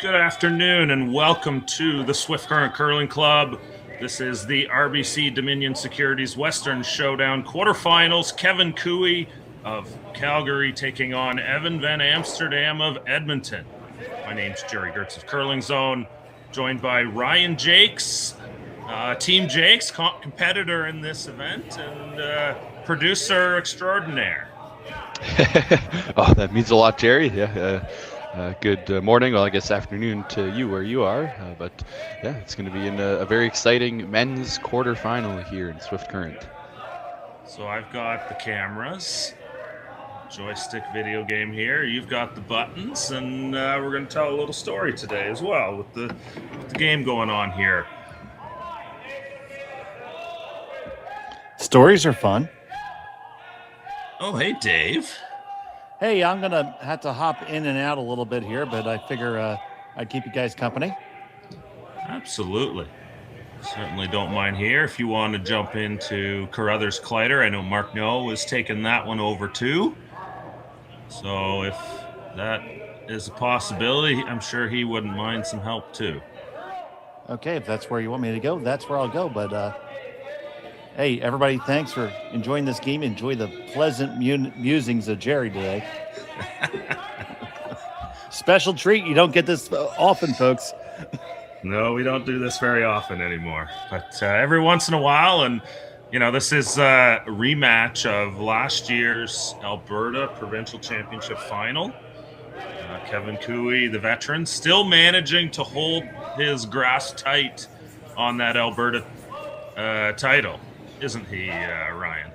Good afternoon and welcome to the Swift Current Curling Club. This is the RBC Dominion Securities Western Showdown quarterfinals. Kevin Cooey of Calgary taking on Evan van Amsterdam of Edmonton. My name's Jerry Gertz of Curling Zone, joined by Ryan Jakes, Team Jakes, competitor in this event, and producer extraordinaire. Oh, that means a lot, Jerry. Yeah. Good morning, well, I guess afternoon to you where you are. But yeah, it's going to be in a very exciting men's quarterfinal here in Swift Current. So I've got the cameras, joystick video game here. You've got the buttons, and we're going to tell a little story today as well with the game going on here. Stories are fun. Oh, hey, Dave. Hey, I'm going to have to hop in and out a little bit here, but I figure I'd keep you guys company. Absolutely. Certainly don't mind here. If you want to jump into Carruthers Collider, I know Mark No is taking that one over too. So if that is a possibility, I'm sure he wouldn't mind some help too. Okay, if that's where you want me to go, that's where I'll go. But hey, everybody, thanks for enjoying this game. Enjoy the pleasant musings of Jerry today. Special treat. You don't get this often, folks. No, we don't do this very often anymore. But every once in a while, and, you know, this is a rematch of last year's Alberta Provincial Championship final. Kevin Cooey, the veteran, still managing to hold his grasp tight on that Alberta title. Isn't he, Ryan?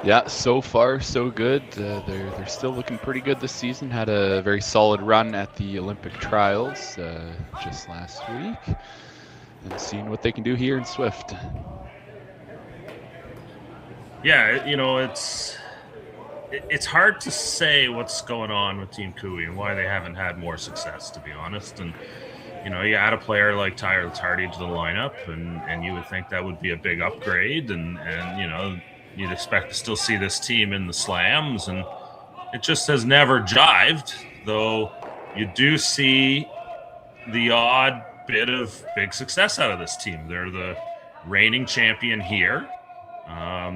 Yeah, so far so good. They're still looking pretty good this season. Had a very solid run at the Olympic trials just last week, and seeing what they can do here in Swift. Yeah, you know, it's hard to say what's going on with Team Cooey and why they haven't had more success, to be honest. And you know, you add a player like Tyler Tardy to the lineup, and you would think that would be a big upgrade, and you know, you'd expect to still see this team in the slams, and it just has never jived, though you do see the odd bit of big success out of this team. They're the reigning champion here.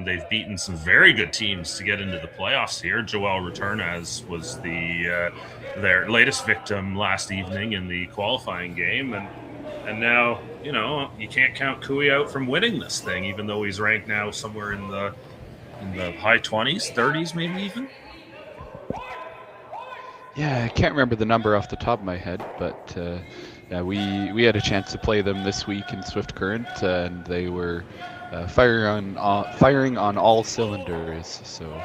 They've beaten some very good teams to get into the playoffs here. Joel Returnaz was their latest victim last evening in the qualifying game, and now, you know, you can't count Cooey out from winning this thing, even though he's ranked now somewhere in the high 20s, 30s, maybe even. Yeah, I can't remember the number off the top of my head, but yeah, we had a chance to play them this week in Swift Current, and they were firing on all cylinders. So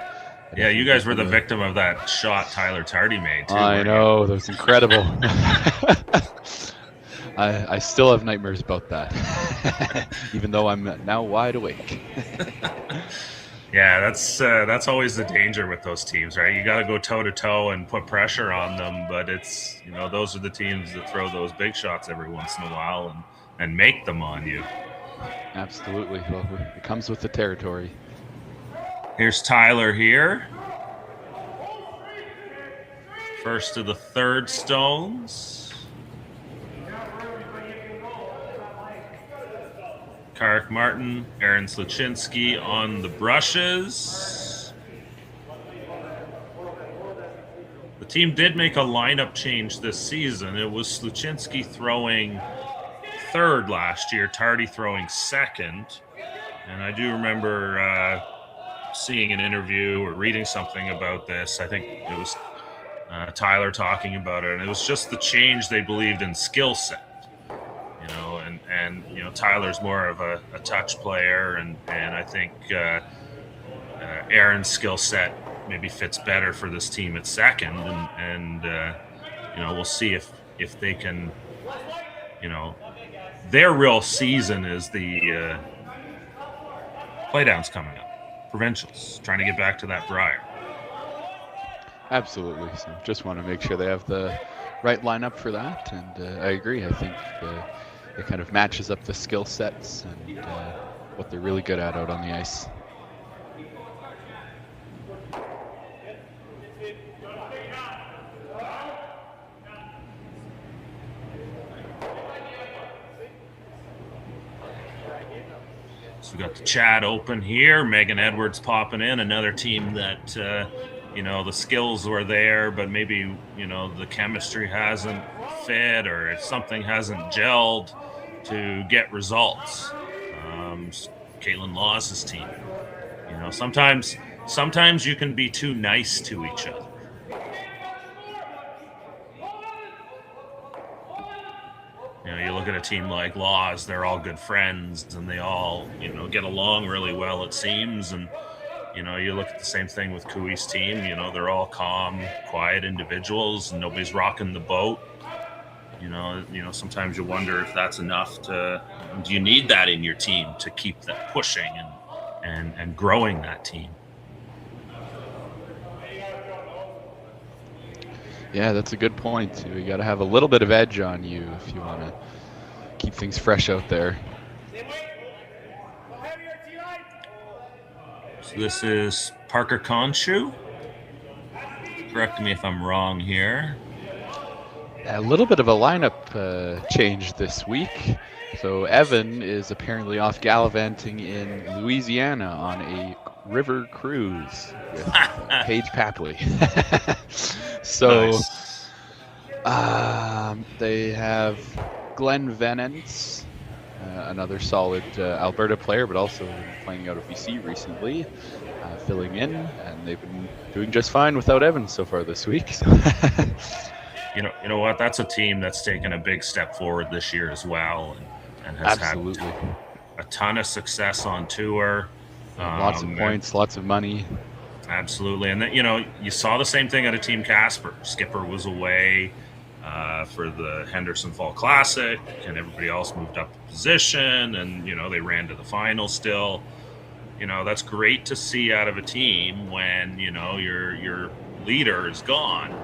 yeah, you guys were the victim of that shot Tyler Tardy made too. I know, that was incredible. I still have nightmares about that, even though I'm now wide awake. Yeah, that's always the danger with those teams, right? You got to go toe to toe and put pressure on them, but it's, you know, those are the teams that throw those big shots every once in a while and make them on you. Absolutely. Well, it comes with the territory. Here's Tyler here. First of the third stones. Karek Martin, Aaron Sluchinski on the brushes. The team did make a lineup change this season. It was Sluchinski throwing third last year, Tardy throwing second. And I do remember seeing an interview or reading something about this. I think it was Tyler talking about it, and it was just the change they believed in skill set. You know, and you know, Tyler's more of a touch player, and I think Aaron's skill set maybe fits better for this team at second, and you know, we'll see if they can, you know, their real season is the playdowns coming up, provincials, trying to get back to that Brier. Absolutely. So just want to make sure they have the right lineup for that, and I agree. I think it kind of matches up the skill sets and what they're really good at out on the ice. So we got the chat open here. Megan Edwards popping in, another team that the skills were there, but maybe the chemistry hasn't fit or something hasn't gelled to get results. Caitlin Law's team. Sometimes you can be too nice to each other. You look at a team like Laws, they're all good friends and they all, get along really well, it seems. And, you look at the same thing with Kui's team, they're all calm, quiet individuals and nobody's rocking the boat. Sometimes you wonder if that's enough do you need that in your team to keep that pushing and growing that team? Yeah, that's a good point. You got to have a little bit of edge on you if you want to keep things fresh out there. So this is Parker Conshu. Correct me if I'm wrong here. A little bit of a lineup change this week. So Evan is apparently off gallivanting in Louisiana on a river cruise with Paige Papley. So nice. They have Glenn Venance, another solid Alberta player, but also playing out of BC recently, filling in, and they've been doing just fine without Evan so far this week. So you know what? That's a team that's taken a big step forward this year as well, and has absolutely had a ton of success on tour. Lots of points, lots of money. Absolutely. And then, you saw the same thing out of Team Casper. Skipper was away for the Henderson Fall Classic, and everybody else moved up the position, and, they ran to the final still. That's great to see out of a team when, your leader is gone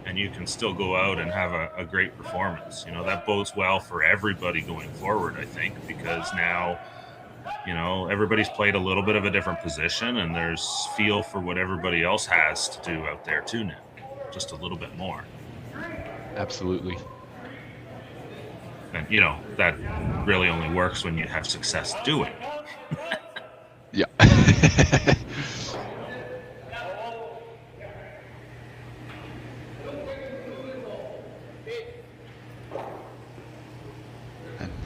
and you can still go out and have a great performance. That bodes well for everybody going forward, I think, because now everybody's played a little bit of a different position and there's feel for what everybody else has to do out there too now, just a little bit more. Absolutely. And, that really only works when you have success doing it. Yeah.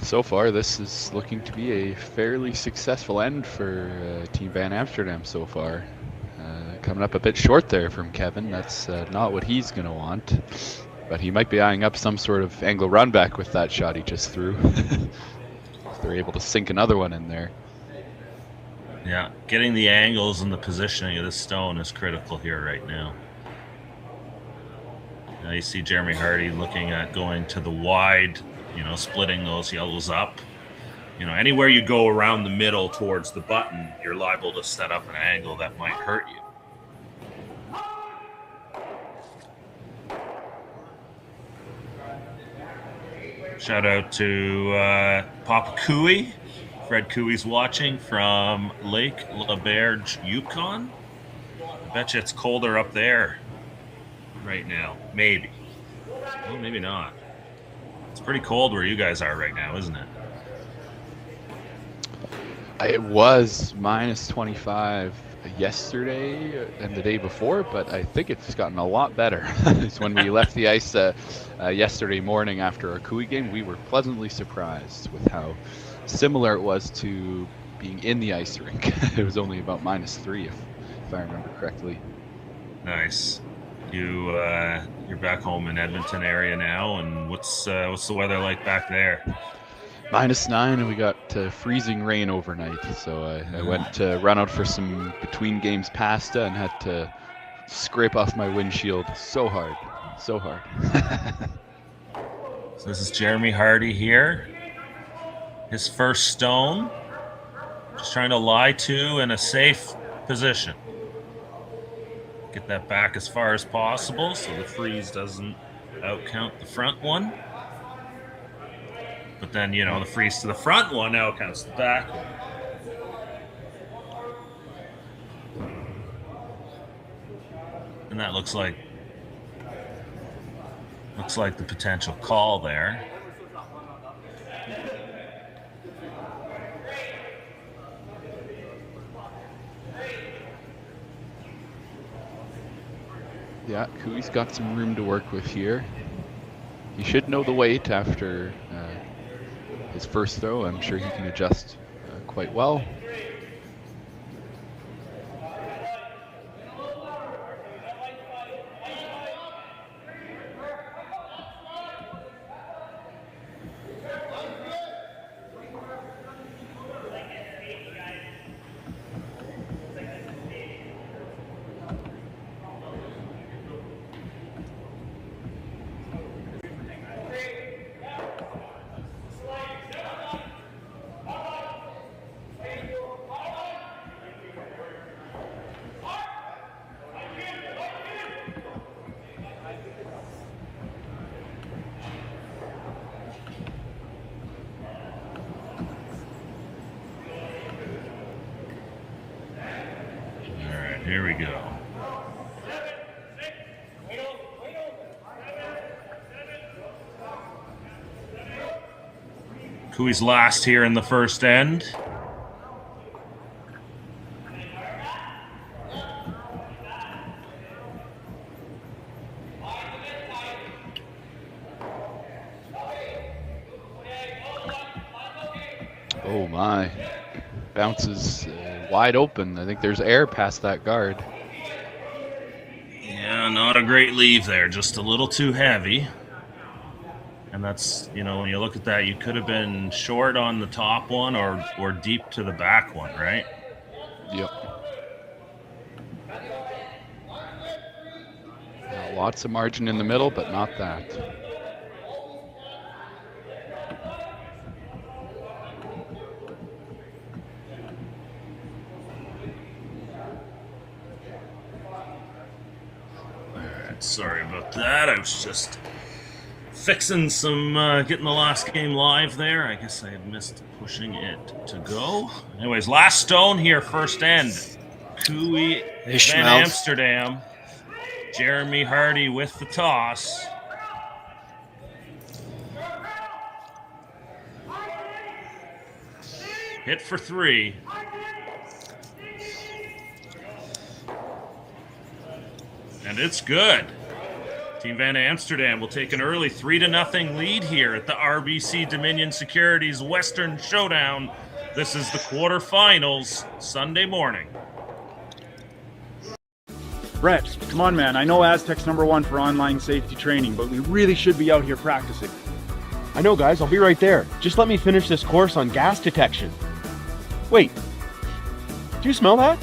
So far, this is looking to be a fairly successful end for Team Van Amsterdam so far. Coming up a bit short there from Kevin. That's not what he's going to want. But he might be eyeing up some sort of angle run back with that shot he just threw. If they're able to sink another one in there. Yeah, getting the angles and the positioning of this stone is critical here right now. Now you see Jeremy Hardy looking at going to the wide, splitting those yellows up. Anywhere you go around the middle towards the button, you're liable to set up an angle that might hurt you. Shout out to Papa Cooey. Fred Cooey's watching from Lake LaBerge, Yukon. I bet you it's colder up there right now. Maybe. Well, maybe not. It's pretty cold where you guys are right now, isn't it? It was minus 25 yesterday and the day before, but I think it's gotten a lot better. It's when we left the ice yesterday morning after our Cooey game, we were pleasantly surprised with how similar it was to being in the ice rink. It was only about -3, if I remember correctly. Nice. You're back home in Edmonton area now, and what's the weather like back there? -9, and we got freezing rain overnight. So I went to run out for some between games pasta and had to scrape off my windshield so hard. So this is Jeremy Hardy here. His first stone. Just trying to lie to in a safe position. Get that back as far as possible so the freeze doesn't outcount the front one. But then, the freeze to the front one outcounts the back one. And that looks like the potential call there. Yeah, Cooey's got some room to work with here. He should know the weight after his first throw. I'm sure he can adjust quite well. Here we go. Cooey's last here in the first end. Oh my. Bounces wide open. I think there's air past that guard. Yeah, not a great leave there. Just a little too heavy. And that's, you know, when you look at that, you could have been short on the top one or deep to the back one, right? Yep. Lots of margin in the middle, but not that. Sorry about that. I was just fixing some, getting the last game live there. I guess I had missed pushing it to go. Anyways, last stone here, first end. Cooey, Van Amsterdam. Jeremy Hardy with the toss. Hit for 3. And it's good. Team Van Amsterdam will take an early 3-0 lead here at the RBC Dominion Securities Western Showdown. This is the quarterfinals, Sunday morning. Brett, come on, man. I know Aztec's #1 for online safety training, but we really should be out here practicing. I know, guys. I'll be right there. Just let me finish this course on gas detection. Wait. Do you smell that?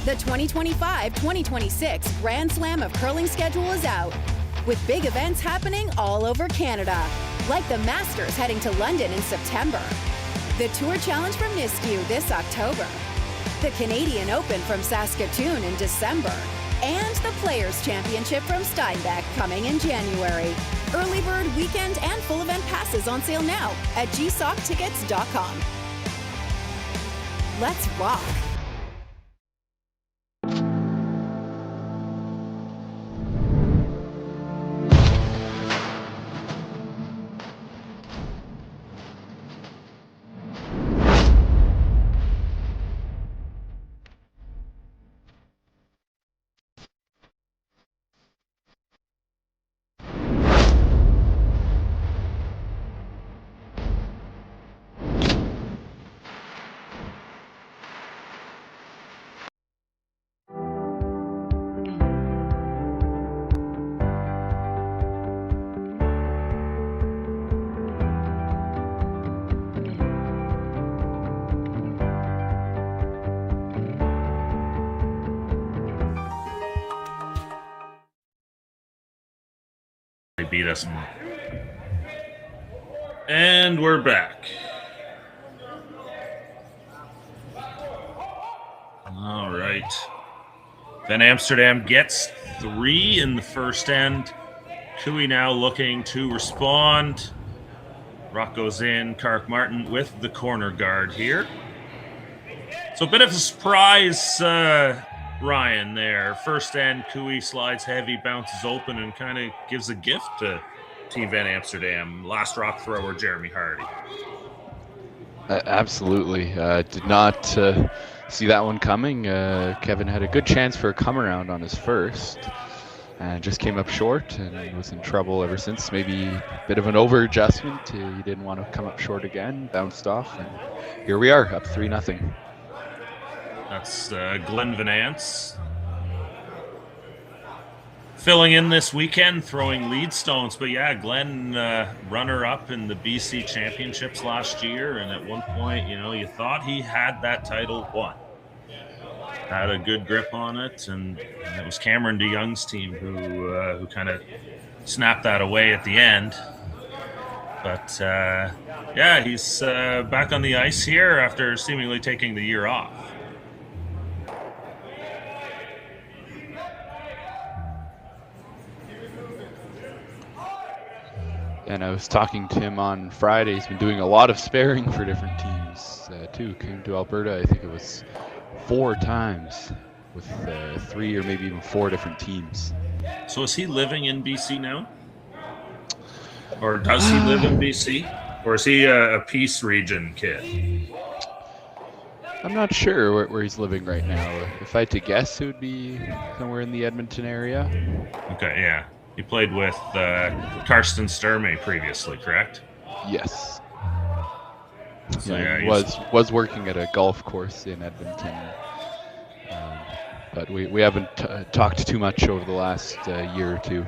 The 2025-2026 Grand Slam of Curling schedule is out, with big events happening all over Canada, like the Masters heading to London in September, the Tour Challenge from Nisku this October, the Canadian Open from Saskatchewan in December, and the Players' Championship from Steinbeck coming in January. Early bird weekend and full event passes on sale now at gsoctickets.com. Let's rock! They beat us. And we're back. All right. Van Amsterdam gets 3 in the first end. Cooey now looking to respond. Rock goes in. Kark Martin with the corner guard here. So a bit of a surprise, Ryan, there. First end, Cooey slides heavy, bounces open, and kind of gives a gift to Team Van Amsterdam. Last rock thrower, Jeremy Hardy. Absolutely. Did not see that one coming. Kevin had a good chance for a come around on his first, and just came up short and was in trouble ever since. Maybe a bit of an over adjustment. He didn't want to come up short again, bounced off, and here we are, up 3-0. That's Glenn Venance filling in this weekend, throwing lead stones. But yeah, Glenn, runner-up in the BC Championships last year, and at one point, you thought he had that title won. Had a good grip on it, and it was Cameron DeYoung's team who kind of snapped that away at the end. But yeah, he's back on the ice here after seemingly taking the year off. And I was talking to him on Friday. He's been doing a lot of sparing for different teams too. Came to Alberta, I think it was 4 times with 3 or maybe even 4 different teams. So is he living in BC now? Or does he live in BC? Or is he a Peace region kid? I'm not sure where he's living right now. If I had to guess, it would be somewhere in the Edmonton area. Okay, yeah. He played with Karsten Sturmey previously, correct? Yes. So, yeah, he was working at a golf course in Edmonton, but we haven't talked too much over the last year or two.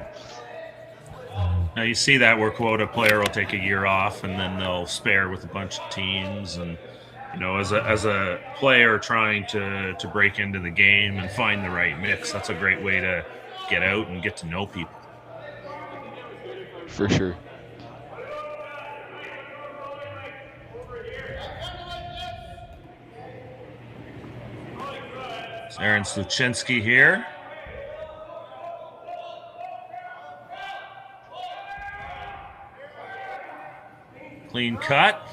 Now you see that where quota player will take a year off and then they'll spare with a bunch of teams, and as a player trying to break into the game and find the right mix, that's a great way to get out and get to know people. For sure. It's Aaron Sluchinski here. Clean cut.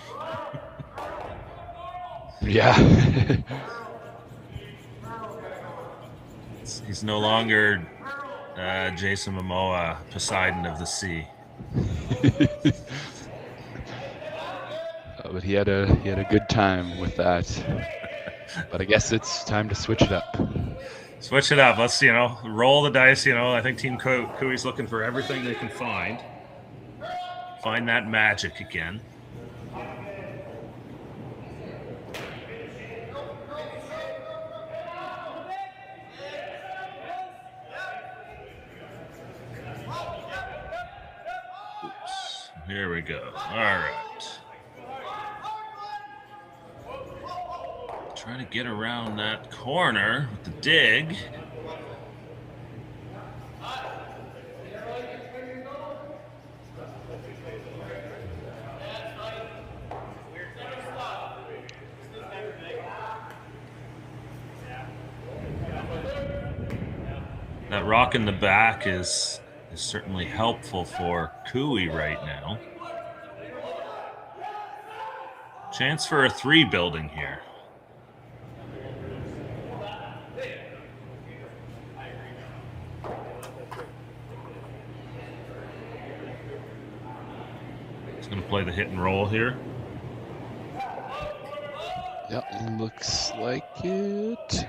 Yeah. He's no longer Jason Momoa, Poseidon of the Sea. But he had a good time with that. But I guess it's time to switch it up. Switch it up. Let's roll the dice. I think Team Cooey's looking for everything they can find. Find that magic again. Oops. Here we go. All right. Trying to get around that corner with the dig. That rock in the back is certainly helpful for Cooey right now. Chance for a 3 building here. Going to play the hit and roll here. Yep, looks like it.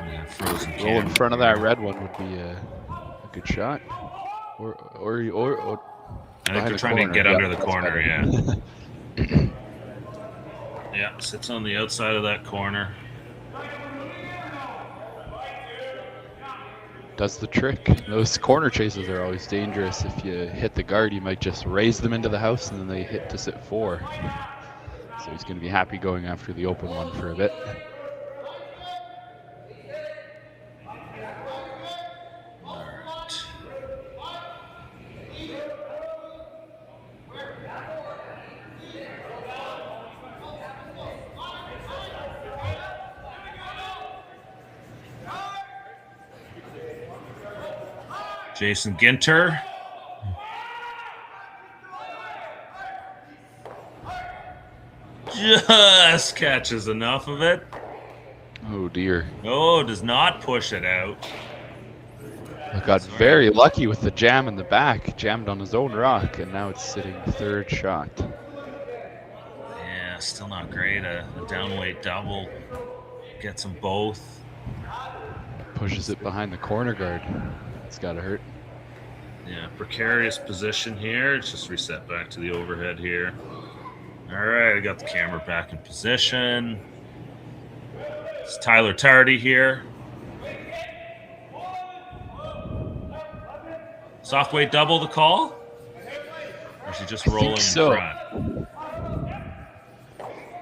Yeah, frozen Roll in front of that red one would be a good shot. Or I think they're trying to get under the corner, yeah. Yeah, sits on the outside of that corner. Does the trick. Those corner chases are always dangerous. If you hit the guard, you might just raise them into the house and then they hit to sit 4. So he's going to be happy going after the open one for a bit. All right. Jason Ginter. Just catches enough of it. Oh dear. Oh, does not push it out. I got very lucky with the jam in the back. Jammed on his own rock, and now it's sitting 3rd shot. Yeah, still not great. A downweight double gets them both. Pushes it behind the corner guard. It's got to hurt. Yeah, precarious position here. It's just reset back to the overhead here. All right, I got the camera back in position. It's Tyler Tardy here. Soft weight double the call? Or is he just rolling in front?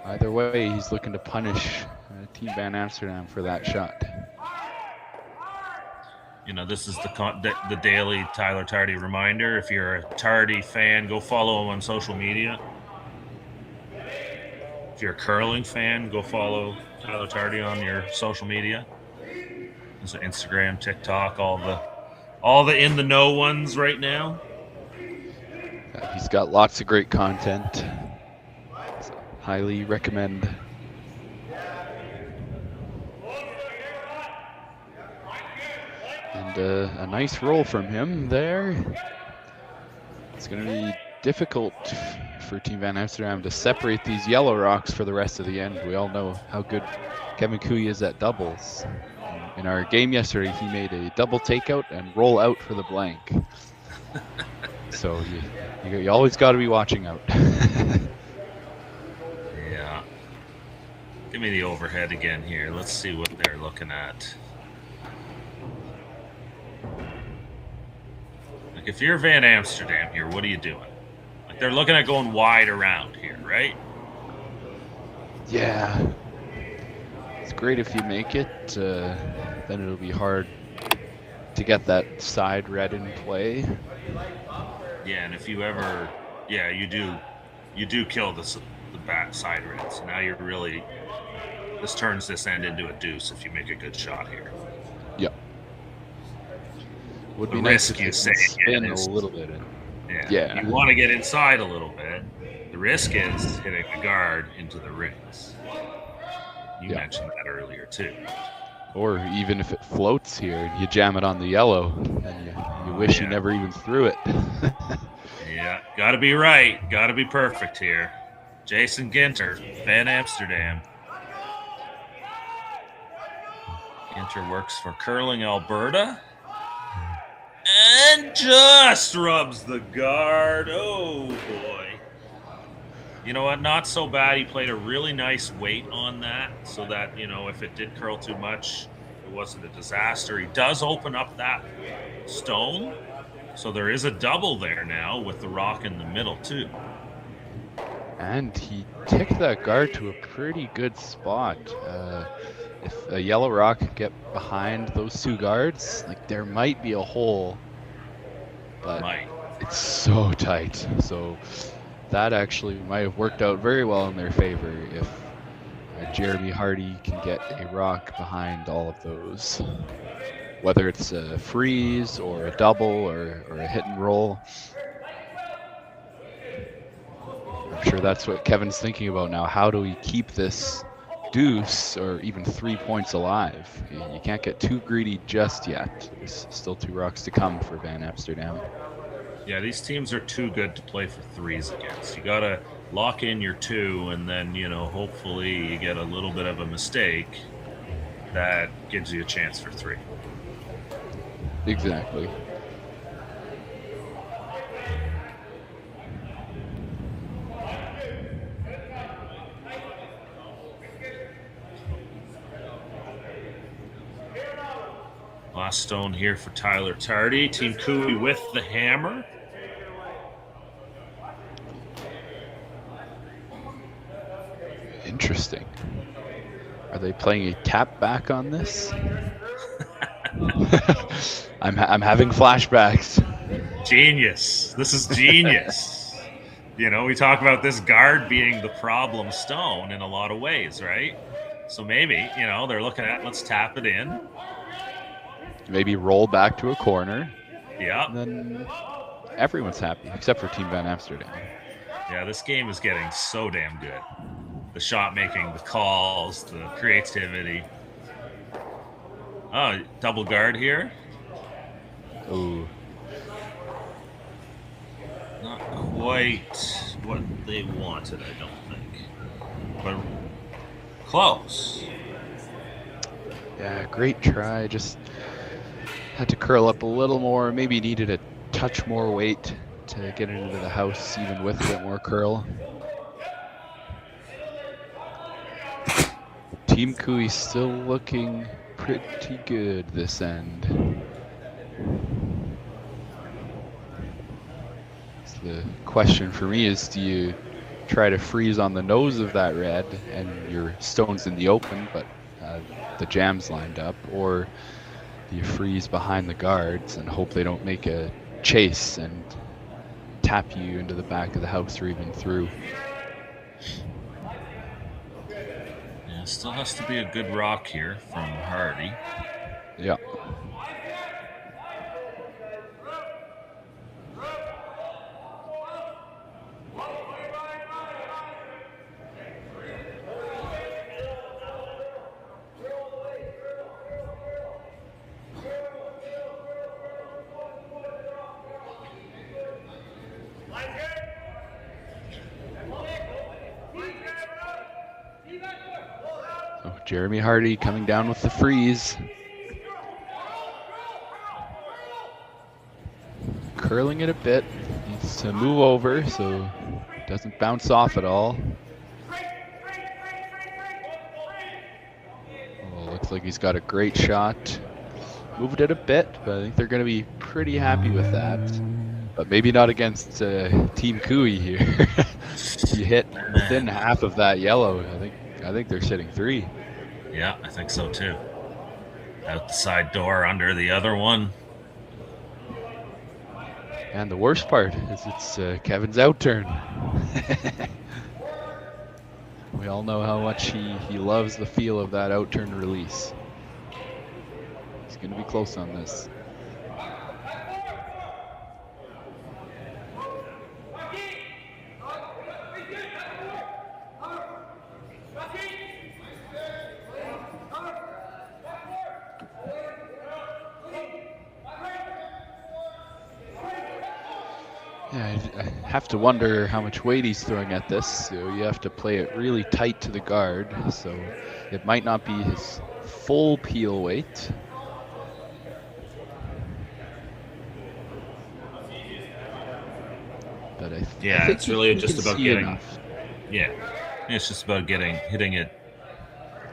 Either way, he's looking to punish Team Van Amsterdam for that shot. You know, this is the daily Tyler Tardy reminder. If you're a Tardy fan, go follow him on social media. If you're a curling fan, go follow Tyler Tardy on your social media. So Instagram, TikTok, all the in the know ones right now. He's got lots of great content. So highly recommend. And a nice roll from him there. It's going to be difficult for Team Van Amsterdam to separate these yellow rocks for the rest of the end. We all know how good Kevin Cooey is at doubles. In our game yesterday, he made a double takeout and roll out for the blank. So you always got to be watching out. Yeah. Give me the overhead again here. Let's see what they're looking at. Like if you're Van Amsterdam here, what are you doing? Like they're looking at going wide around here, right? Yeah. It's great if you make it. Then it'll be hard to get that side red in play. Yeah, and if you ever, you do kill the back side red. So now you're really, this turns this end into a deuce if you make a good shot here. Yep. Would be The nice risk if you you say spin a is- little bit. Yeah. You want to get inside a little bit. The risk is hitting the guard into the rings. You mentioned that earlier too. Or even if it floats here and you jam it on the yellow, then you wish you never even threw it. Yeah, got to be right. Got to be perfect here. Jason Ginter, Van Amsterdam. Ginter works for Curling Alberta. And just rubs the guard. Oh, boy. You know what? Not so bad. He played a really nice weight on that so that, you know, if it did curl too much, it wasn't a disaster. He does open up that stone. So there is a double there now with the rock in the middle, too. And he ticked that guard to a pretty good spot. If a yellow rock could get behind those two guards, like there might be a hole, but it's so tight. So that actually might have worked out very well in their favor if Jeremy Hardy can get a rock behind all of those. Whether it's a freeze or a double or a hit and roll. I'm sure that's what Kevin's thinking about now. How do we keep this deuce or even 3 points alive? You can't get too greedy just yet. There's still 2 rocks to come for Van Amsterdam. Yeah, these teams are too good to play for threes against. You got to lock in your 2, and then, you know, hopefully you get a little bit of a mistake that gives you a chance for 3. Exactly. Last stone here for Tyler Tardy. Team Cooey with the hammer. Interesting. Are they playing a tap back on this? I'm having flashbacks. Genius. This is genius. You know, we talk about this guard being the problem stone in a lot of ways, right? So maybe, you know, they're looking at, let's tap it in. Maybe roll back to a corner. Yeah. And then everyone's happy, except for Team Van Amsterdam. Yeah, this game is getting so damn good. The shot making, the calls, the creativity. Oh, double guard here. Ooh. Not quite what they wanted, I don't think. but close. Yeah, great try. Just had to curl up a little more. Maybe needed a touch more weight to get it into the house, even with a bit more curl. Team Kui still looking pretty good this end. So the question for me is, do you try to freeze on the nose of that red and your stone's in the open, but the jam's lined up, or do you freeze behind the guards and hope they don't make a chase and tap you into the back of the house or even through? Yeah, still has to be a good rock here from Hardy. Yeah. Jeremy Hardy coming down with the freeze. Curling it a bit. Needs to move over so it doesn't bounce off at all. Oh, looks like he's got a great shot. Moved it a bit, but I think they're going to be pretty happy with that. But maybe not against Team Kui here. You hit within half of that yellow. I think they're sitting 3. Yeah, I think so too. Out the side door, under the other one. And the worst part is it's Kevin's outturn. We all know how much he loves the feel of that outturn release. He's going to be close on this. Yeah, I have to wonder how much weight he's throwing at this. So you have to play it really tight to the guard. So it might not be his full peel weight. But I think it's really just about getting. Enough. Yeah, it's just about hitting it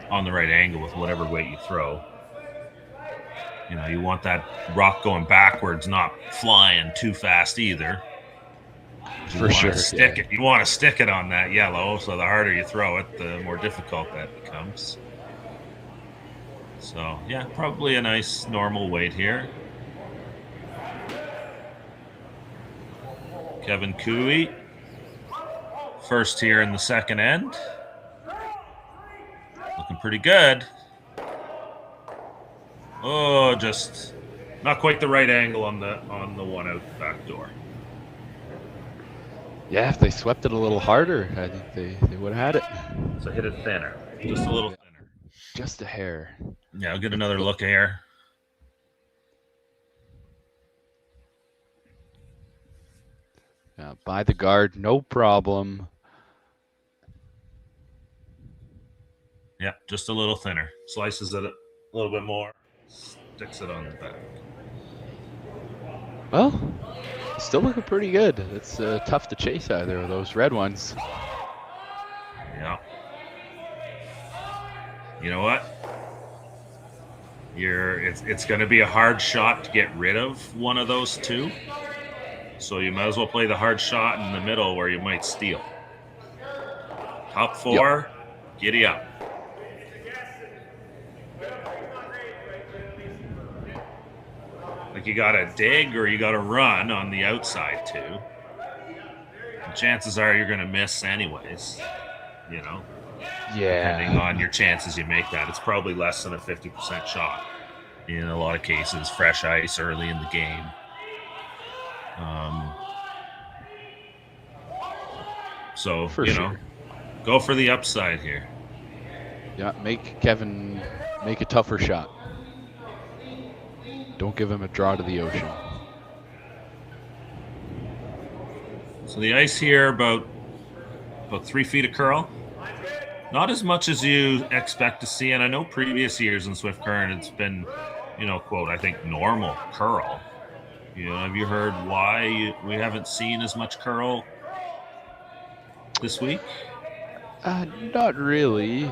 on the right angle with whatever weight you throw. You know, you want that rock going backwards, not flying too fast either. For sure. You want to stick it on that yellow, so the harder you throw it, the more difficult that becomes. So, yeah, probably a nice normal weight here. Kevin Kui, first here in the second end. Looking pretty good. Oh, just not quite the right angle on the one out the back door. Yeah, if they swept it a little harder, I think they would have had it. So hit it thinner, just a little thinner. Just a hair. Yeah, I'll get another look here. By the guard, no problem. Yeah, just a little thinner. Slices it a little bit more. Sticks it on the back. Well, still looking pretty good. It's tough to chase either of those red ones. Yeah. You know what? It's going to be a hard shot to get rid of one of those two. So you might as well play the hard shot in the middle where you might steal. Top 4, giddy up. Like you got to dig or you got to run on the outside too. And chances are you're going to miss anyways, you know. Yeah. Depending on your chances you make that. It's probably less than a 50% shot in a lot of cases. Fresh ice early in the game. So, go for the upside here. Yeah, make Kevin make a tougher shot. Don't give him a draw to the ocean. So the ice here about 3 feet of curl. Not as much as you expect to see, and I know previous years in Swift Current it's been, quote, I think normal curl. Have you heard why we haven't seen as much curl this week? Not really.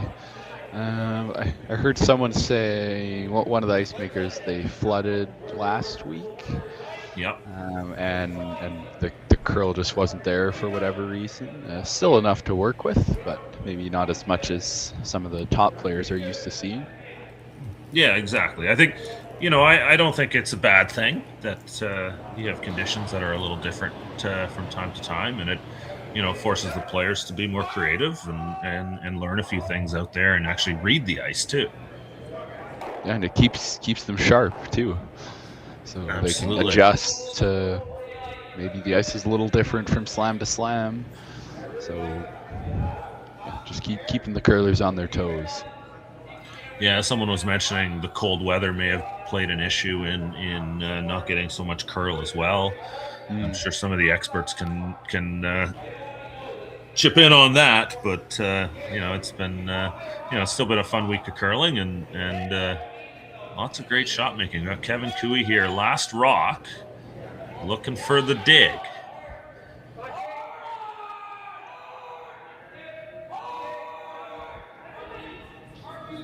I heard someone say, one of the ice makers, they flooded last week. Yep. And the curl just wasn't there for whatever reason. Still enough to work with, but maybe not as much as some of the top players are used to seeing. Yeah, exactly. I think, I don't think it's a bad thing that you have conditions that are a little different from time to time, and it, forces the players to be more creative and learn a few things out there and actually read the ice too. Yeah, and it keeps them sharp too. So Absolutely. They can adjust to maybe the ice is a little different from slam to slam. So just keeping the curlers on their toes. Yeah, someone was mentioning the cold weather may have played an issue in not getting so much curl as well. I'm sure some of the experts can chip in on that, but it's been it's still been a fun week of curling and lots of great shot making. Got Kevin Cooey here, last rock, looking for the dig.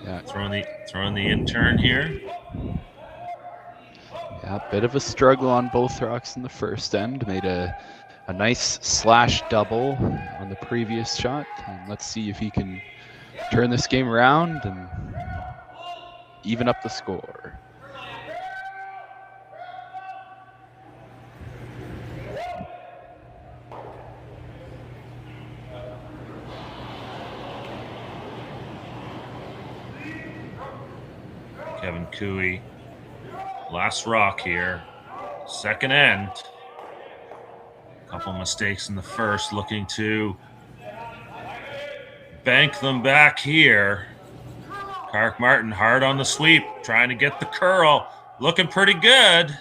Yeah, throwing the intern here. Yeah, a bit of a struggle on both rocks in the first end. Made a nice slash double on the previous shot. And let's see if he can turn this game around and even up the score. Kevin Cooey, last rock here, second end. Couple mistakes in the first, looking to bank them back here. Kark Martin hard on the sweep, trying to get the curl, looking pretty good.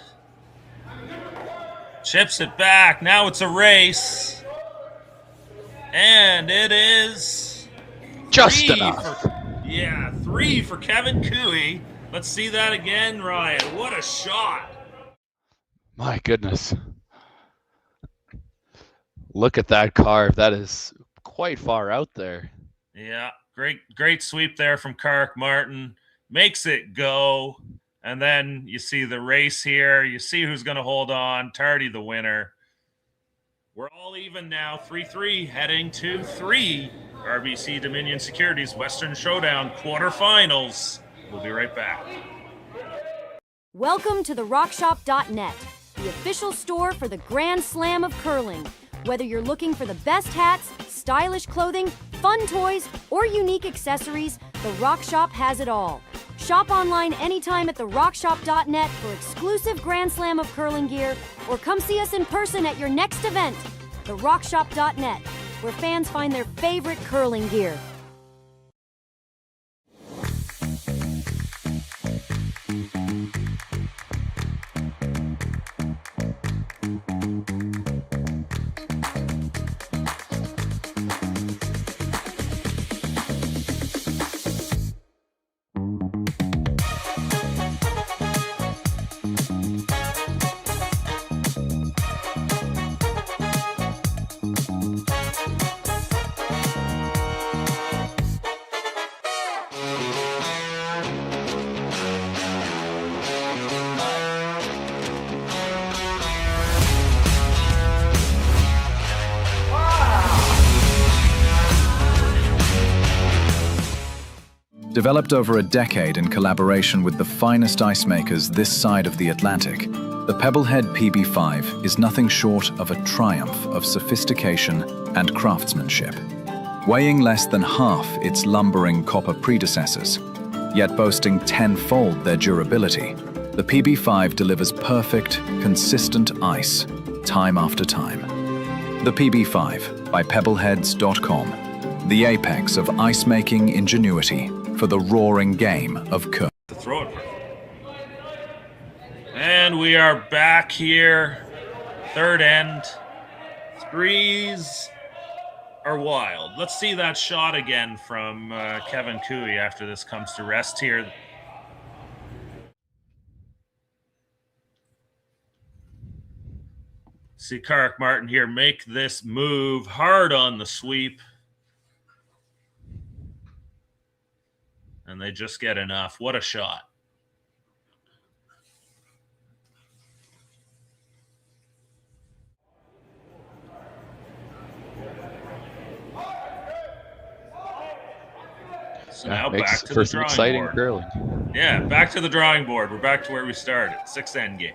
Chips it back, now it's a race. And it is just enough. Three for Kevin Cooey. Let's see that again, Ryan. What a shot. My goodness. Look at that carve. That is quite far out there. Yeah, great sweep there from Kark Martin. Makes it go. And then you see the race here. You see who's going to hold on. Tardy the winner. We're all even now, 3-3, heading to 3. RBC Dominion Securities Western Showdown quarterfinals. We'll be right back. Welcome to the rockshop.net, the official store for the Grand Slam of curling. Whether you're looking for the best hats, stylish clothing, fun toys, or unique accessories, the Rock Shop has it all. Shop online anytime at therockshop.net for exclusive Grand Slam of curling gear, or come see us in person at your next event. Therockshop.net, where fans find their favorite curling gear. Developed over a decade in collaboration with the finest ice makers this side of the Atlantic, the Pebblehead PB5 is nothing short of a triumph of sophistication and craftsmanship. Weighing less than half its lumbering copper predecessors, yet boasting tenfold their durability, the PB5 delivers perfect, consistent ice, time after time. The PB5 by Pebbleheads.com, the apex of ice-making ingenuity for the roaring game of curling. To throw it. And we are back here. Third end. Threes are wild. Let's see that shot again from Kevin Cooey after this comes to rest here. See Carrick Martin here make this move hard on the sweep. And they just get enough. What a shot. So now back to the drawing exciting board. curling. Yeah, back to the drawing board. We're back to where we started. 6-end game.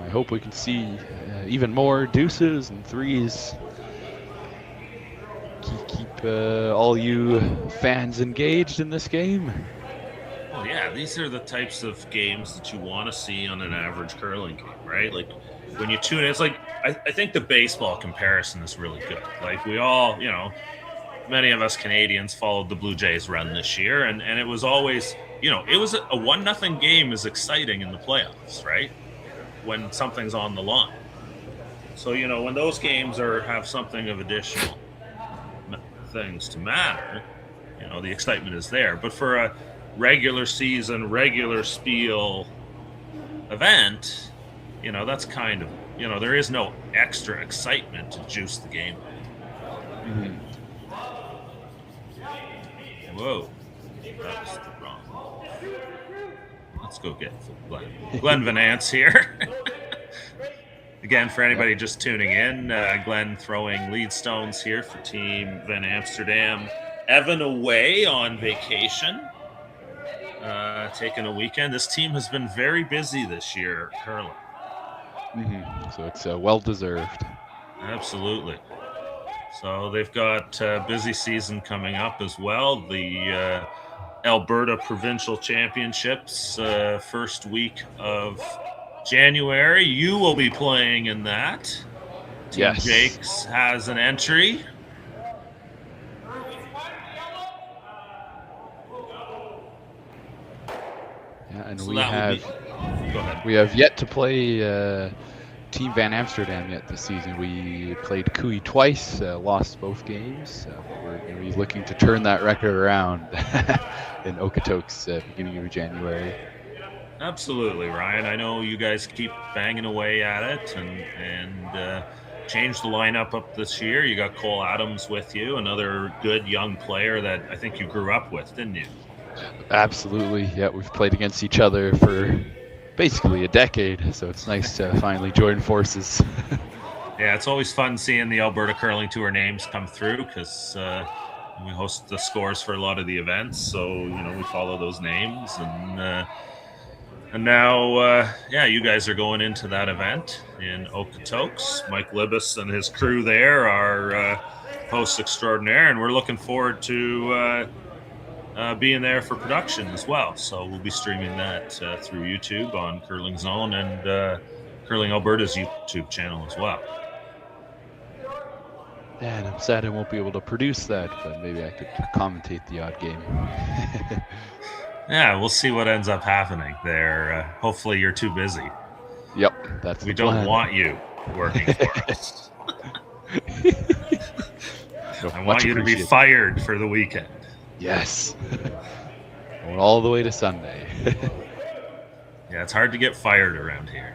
I hope we can see even more deuces and threes. Keep all you fans engaged in this game. Well, yeah, these are the types of games that you want to see on an average curling game, right? Like when you tune in, it's like I think the baseball comparison is really good. Like we all, many of us Canadians followed the Blue Jays run this year, and it was always, it was a 1-0 game is exciting in the playoffs, right? When something's on the line. So, when those games have something of additional things to matter, the excitement is there. But for a regular season, regular spiel event, that's kind of, there is no extra excitement to juice the game. Mm-hmm. Whoa. That was the wrong. Let's go get Glenn Van Nance here. Again, for anybody just tuning in, Glenn throwing lead stones here for Team Van Amsterdam. Evan away on vacation, taking a weekend. This team has been very busy this year, curling. Mm-hmm. So it's well-deserved. Absolutely. So they've got a busy season coming up as well. The Alberta Provincial Championships, first week of January. You will be playing in that. Team Yes. Jakes has an entry. Yeah, and So we that will have be- Go ahead. we have yet to play Team Van Amsterdam yet this season. We played Cooey twice, lost both games. We're going to be looking to turn that record around in Okotoks beginning of January. Absolutely, Ryan. I know you guys keep banging away at it and changed the lineup up this year. You got Cole Adams with you, another good young player that I think you grew up with, didn't you? Absolutely. Yeah, we've played against each other for basically a decade, so it's nice to finally join forces. Yeah, it's always fun seeing the Alberta Curling Tour names come through because we host the scores for a lot of the events, so we follow those names, and now you guys are going into that event in Okotoks. Mike Libas and his crew there are hosts extraordinaire, and we're looking forward to being there for production as well. So we'll be streaming that through YouTube on Curling Zone and Curling Alberta's YouTube channel as well. Yeah, and I'm sad I won't be able to produce that, but maybe I could commentate the odd game. Yeah, we'll see what ends up happening there. Hopefully you're too busy. Yep, that's We the don't plan. want you working for us. So I much want you to be appreciated. fired for the weekend. Yes. Going all the way to Sunday. Yeah, it's hard to get fired around here.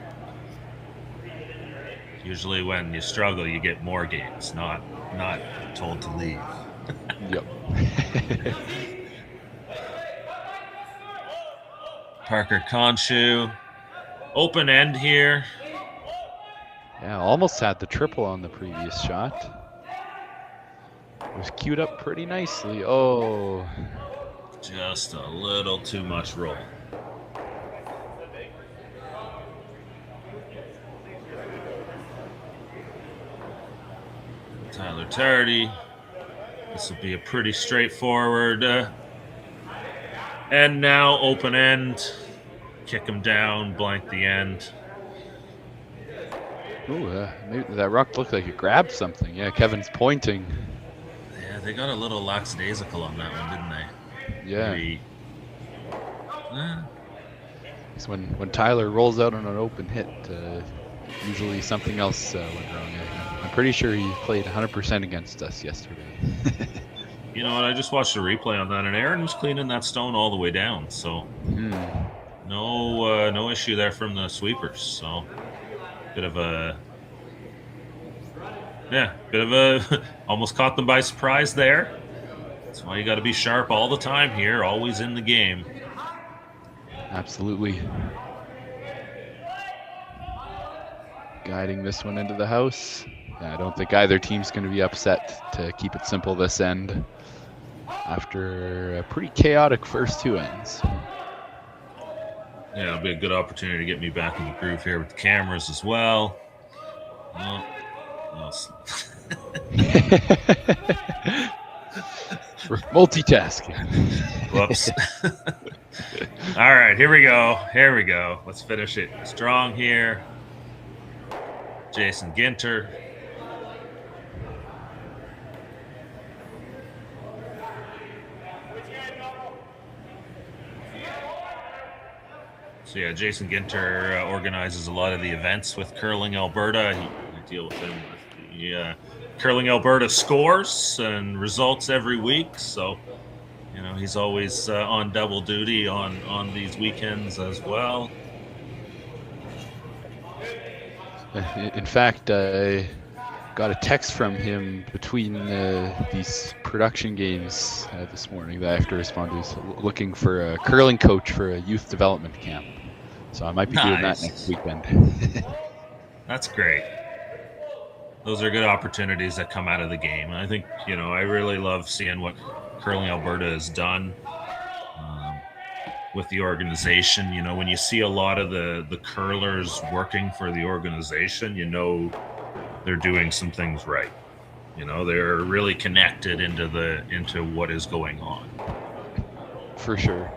Usually when you struggle, you get more games, not told to leave. Yep. Parker Conshu. Open end here. Yeah, almost had the triple on the previous shot. It was queued up pretty nicely. Oh. Just a little too much roll. Tyler Tardy. This will be a pretty straightforward. And now open end. Kick him down, blank the end. Ooh, maybe that rock looked like it grabbed something. Yeah, Kevin's pointing. Yeah, they got a little lackadaisical on that one, didn't they? Yeah. Maybe. It's when Tyler rolls out on an open hit, usually something else went wrong. I'm pretty sure he played 100% against us yesterday. You know what? I just watched a replay on that, and Aaron was cleaning that stone all the way down. So no issue there from the sweepers. So bit of a almost caught them by surprise there. That's why you got to be sharp all the time here, always in the game. Absolutely. Guiding this one into the house. I don't think either team's going to be upset to keep it simple this end after a pretty chaotic first two ends. Yeah, it'll be a good opportunity to get me back in the groove here with the cameras as well. For multitasking. Whoops. All right, here we go. Let's finish it strong here. Jason Ginter. So yeah, Jason Ginter organizes a lot of the events with Curling Alberta. I deal with him with the Curling Alberta scores and results every week. So, you know, he's always on double duty on these weekends as well. In fact, I got a text from him between these production games this morning that I have to respond to. He's looking for a curling coach for a youth development camp. So I might be doing that next weekend. That's great. Those are good opportunities that come out of the game. And I think, you know, I really love seeing what Curling Alberta has done with the organization. You know, when you see a lot of the curlers working for the organization, you know they're doing some things right. You know, they're really connected into what is going on. For sure.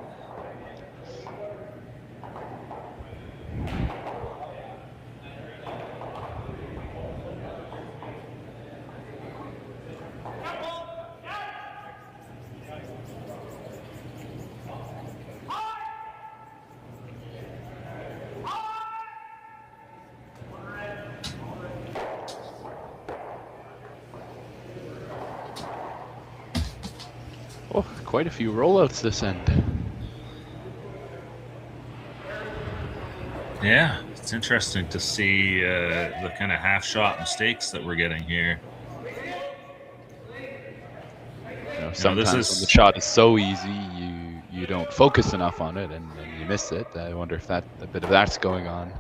Oh, quite a few rollouts this end. Yeah, it's interesting to see the kind of half-shot mistakes that we're getting here. You know, sometimes when the shot is so easy, you don't focus enough on it and you miss it. I wonder if a bit of that's going on.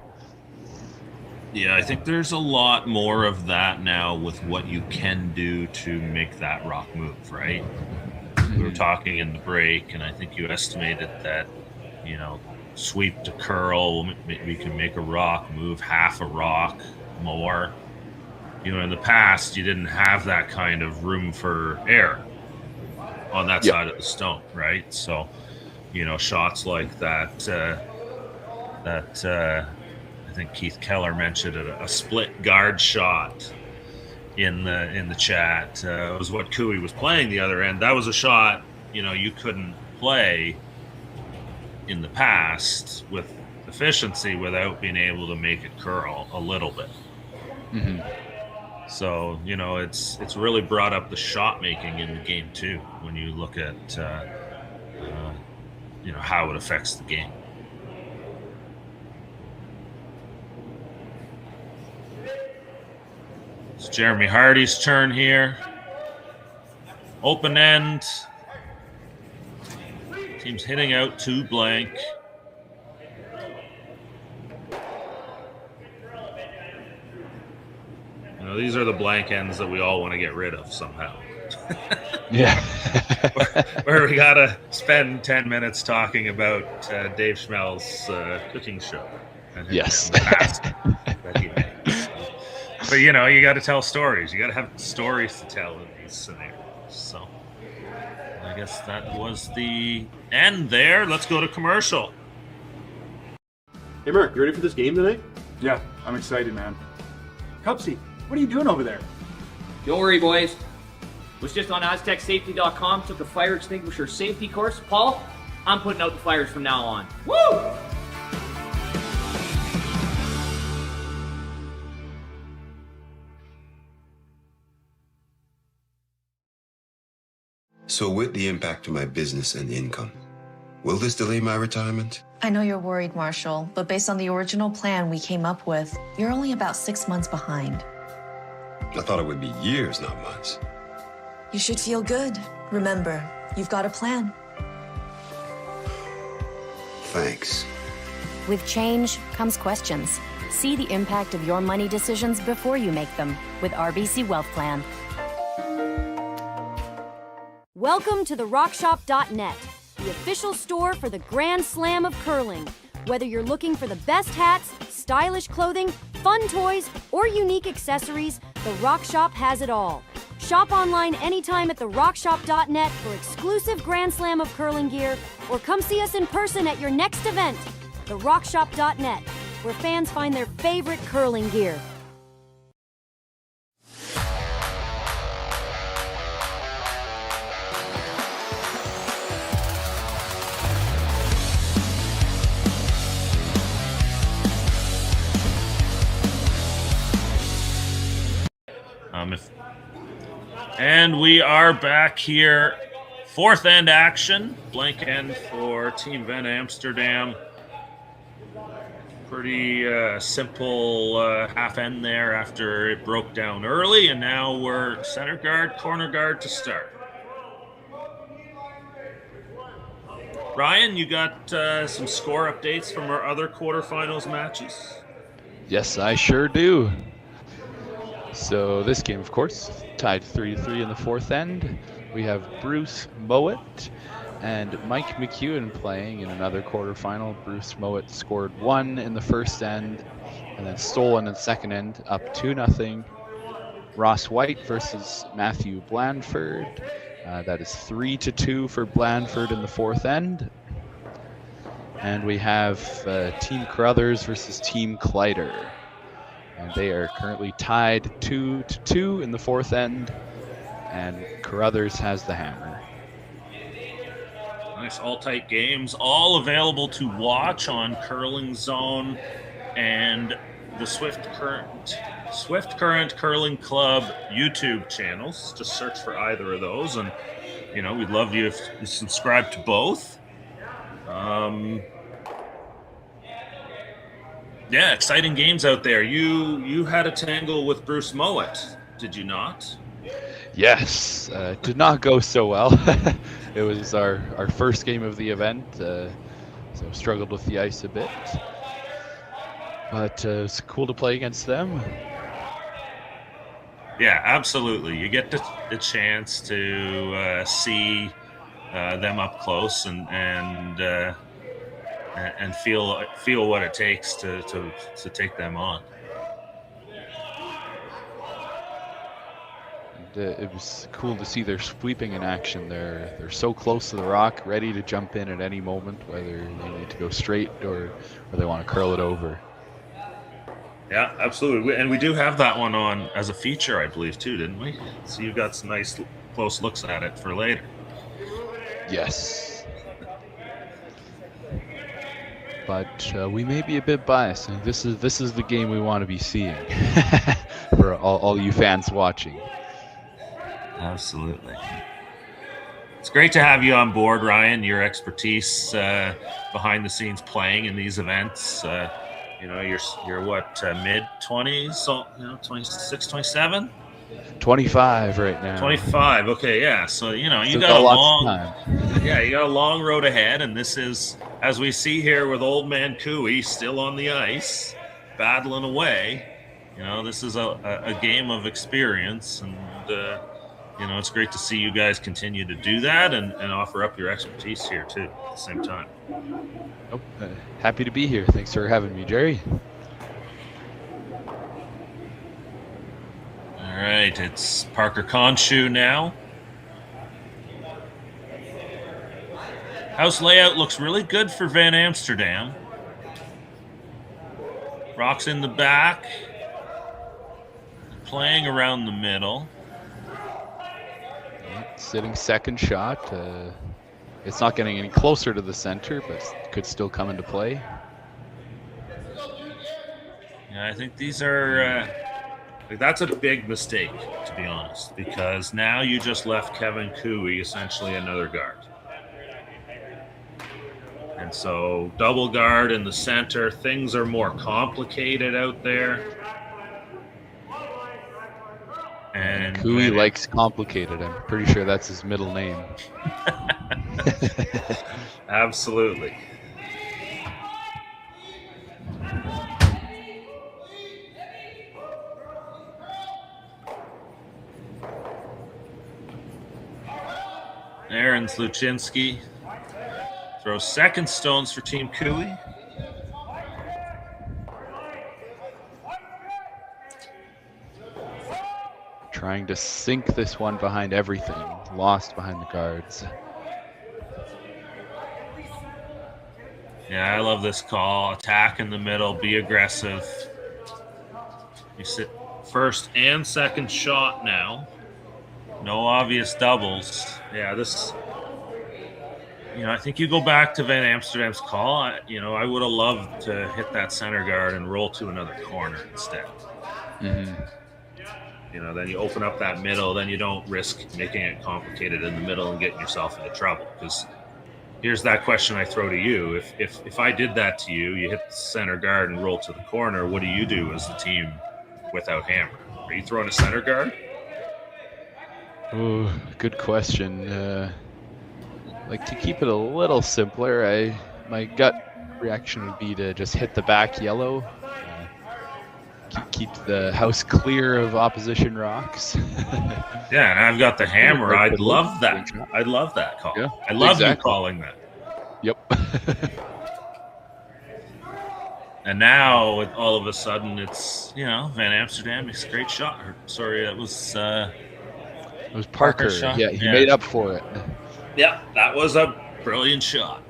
Yeah, I think there's a lot more of that now with what you can do to make that rock move, right? We were talking in the break, and I think you estimated that, you know, sweep to curl, we can make a rock move half a rock more. You know, in the past, you didn't have that kind of room for error on that side of the stone, right? So, you know, shots like that, I think Keith Keller mentioned it, a split guard shot in the chat was what Cooey was playing the other end. That was a shot, you know, you couldn't play in the past with efficiency without being able to make it curl a little bit. Mm-hmm. So, you know, it's really brought up the shot making in the game too, when you look at you know, how it affects the game. It's Jeremy Hardy's turn here. Open end. Team's hitting out 2 blank. You know, these are the blank ends that we all want to get rid of somehow. Yeah. where we gotta spend 10 minutes talking about Dave Schmel's cooking show. Yes. That he made. But, you know, you got to tell stories. You got to have stories to tell in these scenarios. So I guess that was the end there. Let's go to commercial. Hey, Mark, you ready for this game tonight? Yeah, I'm excited, man. Cupsy, what are you doing over there? Don't worry, boys. Was just on AztecSafety.com, took a fire extinguisher safety course. Paul, I'm putting out the fires from now on. Woo! So with the impact to my business and income, will this delay my retirement? I know you're worried, Marshall, but based on the original plan we came up with, you're only about 6 months behind. I thought it would be years, not months. You should feel good. Remember, you've got a plan. Thanks. With change comes questions. See the impact of your money decisions before you make them with RBC Wealth Plan. Welcome to the RockShop.net, the official store for the Grand Slam of curling. Whether you're looking for the best hats, stylish clothing, fun toys, or unique accessories, the Rock Shop has it all. Shop online anytime at therockshop.net for exclusive Grand Slam of curling gear, or come see us in person at your next event. Therockshop.net, where fans find their favorite curling gear. And we are back here. Fourth end action. Blank end for Team Van Amsterdam. Pretty simple half end there after it broke down early. And now we're center guard, corner guard to start. Ryan, you got some score updates from our other quarterfinals matches? Yes, I sure do. So this game, of course, tied 3-3 in the fourth end. We have Bruce Mowat and Mike McEwen playing in another quarterfinal. Bruce Mowat scored 1 in the first end and then stolen in the second end, up 2-0. Ross White versus Matthew Blandford. That is 3-2 for Blandford in the fourth end. And we have Team Carruthers versus Team Kleider. And they are currently tied 2-2 in the fourth end, and Carruthers has the hammer. Nice, all tight games, all available to watch on Curling Zone and the Swift Current Curling Club YouTube channels. Just search for either of those, and we'd love you if you subscribe to both. Yeah, exciting games out there. You had a tangle with Bruce Mowat, did you not? Yes, did not go so well. It was our first game of the event, so struggled with the ice a bit. But it's cool to play against them. Yeah, absolutely. You get the chance to see them up close and feel what it takes to take them on. And, it was cool to see their sweeping in action. They're so close to the rock, ready to jump in at any moment, whether they need to go straight or they want to curl it over. Yeah, absolutely. And we do have that one on as a feature, I believe, too, didn't we? So you got some nice close looks at it for later. Yes. But we may be a bit biased. And this is the game we want to be seeing for all you fans watching. Absolutely. It's great to have you on board, Ryan. Your expertise behind the scenes playing in these events. You're what, mid-20s? So 26, 27? 25 right now. 25. Okay, yeah. So you got a long you got a long road ahead, and this is, as we see here with old man Cooey still on the ice, battling away. This is a game of experience, and it's great to see you guys continue to do that and offer up your expertise here too at the same time. Oh, happy to be here. Thanks for having me, Jerry. All right, it's Parker Conshoe now. House layout looks really good for Van Amsterdam. Rock's in the back, playing around the middle. Sitting second shot. It's not getting any closer to the center, but could still come into play. Yeah, I think these are Like, that's a big mistake, to be honest, because now you just left Kevin Cooey essentially another guard. And so double guard in the center, things are more complicated out there. And Cooey likes complicated. I'm pretty sure that's his middle name. Absolutely. Aaron Sluchinski throws second stones for Team Cooey. Trying to sink this one behind everything. Lost behind the guards. Yeah, I love this call. Attack in the middle, be aggressive. You sit first and second shot now. No obvious doubles. Yeah, this, I think you go back to Van Amsterdam's call. I would have loved to hit that center guard and roll to another corner instead. Mm-hmm. Then you open up that middle, then you don't risk making it complicated in the middle and getting yourself into trouble. Because here's that question I throw to you. If I did that to you, you hit the center guard and roll to the corner, what do you do as the team without Hammer? Are you throwing a center guard? Oh, good question. Like, to keep it a little simpler, my gut reaction would be to just hit the back yellow. Keep the house clear of opposition rocks. Yeah, and I've got the hammer. I'd love that. I'd love that call. Yeah, I love exactly. you calling that. Yep. And now, all of a sudden, it's, Van Amsterdam makes a great shot. Sorry, that was... it was Parker. shot. Yeah, he made up for it. Yeah, that was a brilliant shot.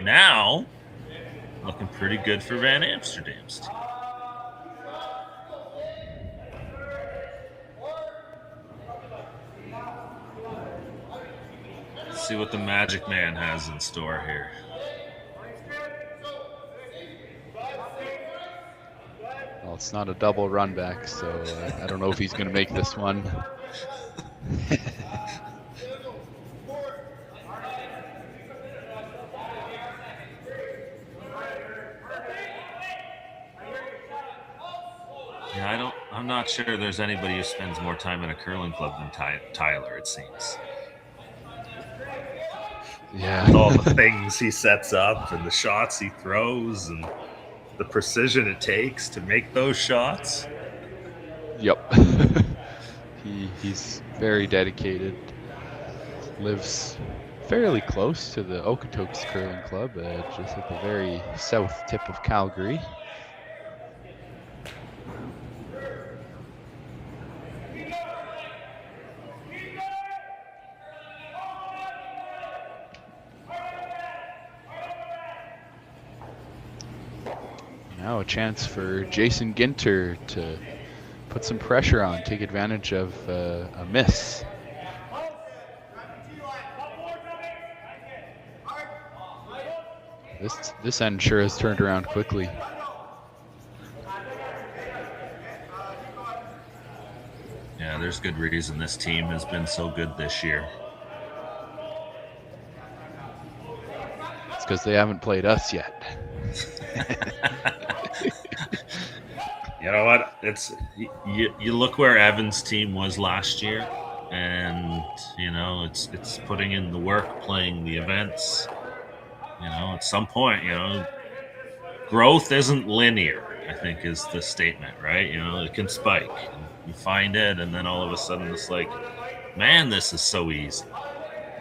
Now, looking pretty good for Van Amsterdam's team. Let's see what the Magic Man has in store here. Well, it's not a double run back, so I don't know if he's going to make this one. Yeah, I'm not sure there's anybody who spends more time in a curling club than Tyler, it seems. Yeah. With all the things he sets up and the shots he throws and the precision it takes to make those shots. Yep. He's very dedicated. Lives fairly close to the Okotoks Curling Club, just at the very south tip of Calgary. Now a chance for Jason Ginter to put some pressure on, take advantage of a miss. This end sure has turned around quickly. Yeah, there's good reason this team has been so good this year. It's because they haven't played us yet. You know what? It's you look where Evan's team was last year, and it's putting in the work, playing the events. At some point, growth isn't linear, I think is the statement, right? It can spike. You find it, and then all of a sudden it's like, man, this is so easy.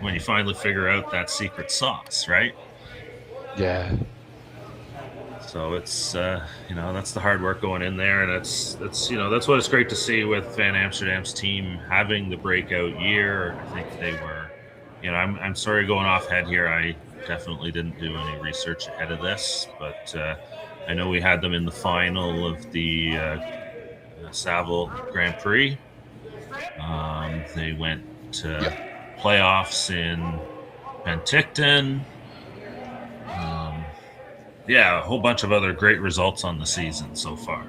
When you finally figure out that secret sauce, right? Yeah. So it's that's the hard work going in there, and that's what it's great to see with Van Amsterdam's team having the breakout year. I think they were, I'm sorry going off head here. I definitely didn't do any research ahead of this, but I know we had them in the final of the Saville Grand Prix. They went to playoffs in Penticton. A whole bunch of other great results on the season so far.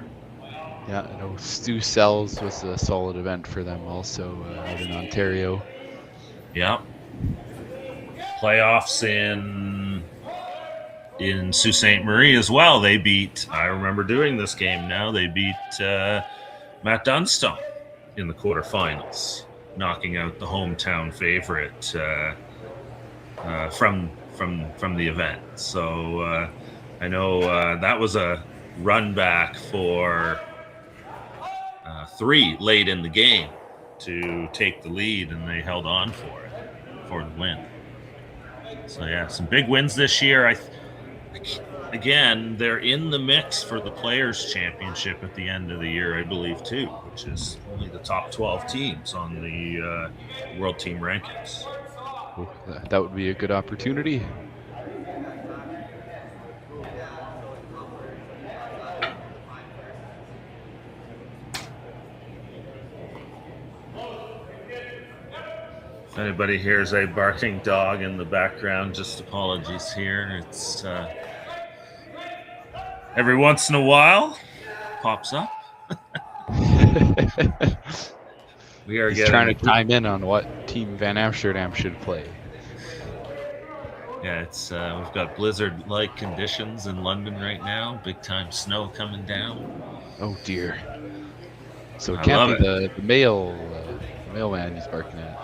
Yeah, I know Stu Sells was a solid event for them also out in Ontario. Yeah. Playoffs in Sault Ste. Marie as well. They beat, I remember doing this game now, they beat Matt Dunstone in the quarterfinals, knocking out the hometown favorite from the event. So I know that was a run back for 3 late in the game to take the lead, and they held on for it, for the win. So yeah, some big wins this year. Again, they're in the mix for the Players' Championship at the end of the year, I believe, too, which is only the top 12 teams on the World Team Rankings. Oh, that would be a good opportunity. If anybody hears a barking dog in the background, just apologies here. It's every once in a while pops up. He's trying to time in on what team Van Amsterdam should play. Yeah, it's we've got blizzard-like conditions in London right now. Big time snow coming down. Oh dear. So it can't be the mailman he's barking at.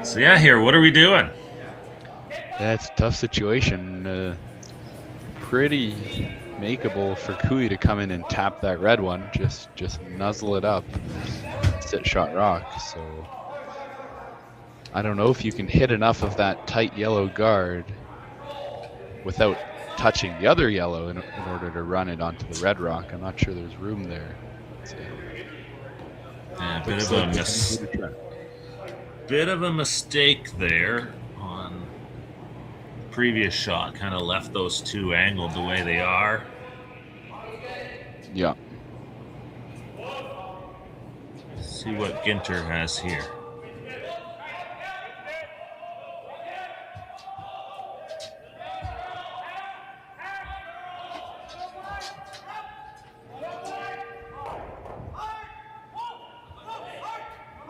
So yeah, here, what are we doing? Yeah, it's a tough situation. Pretty makeable for Kui to come in and tap that red one, just nuzzle it up, sit shot rock. So I don't know if you can hit enough of that tight yellow guard without touching the other yellow in order to run it onto the red rock. I'm not sure there's room there. Yeah, bit of a mistake there on the previous shot. Kind of left those two angled the way they are. Yeah. Let's see what Ginter has here.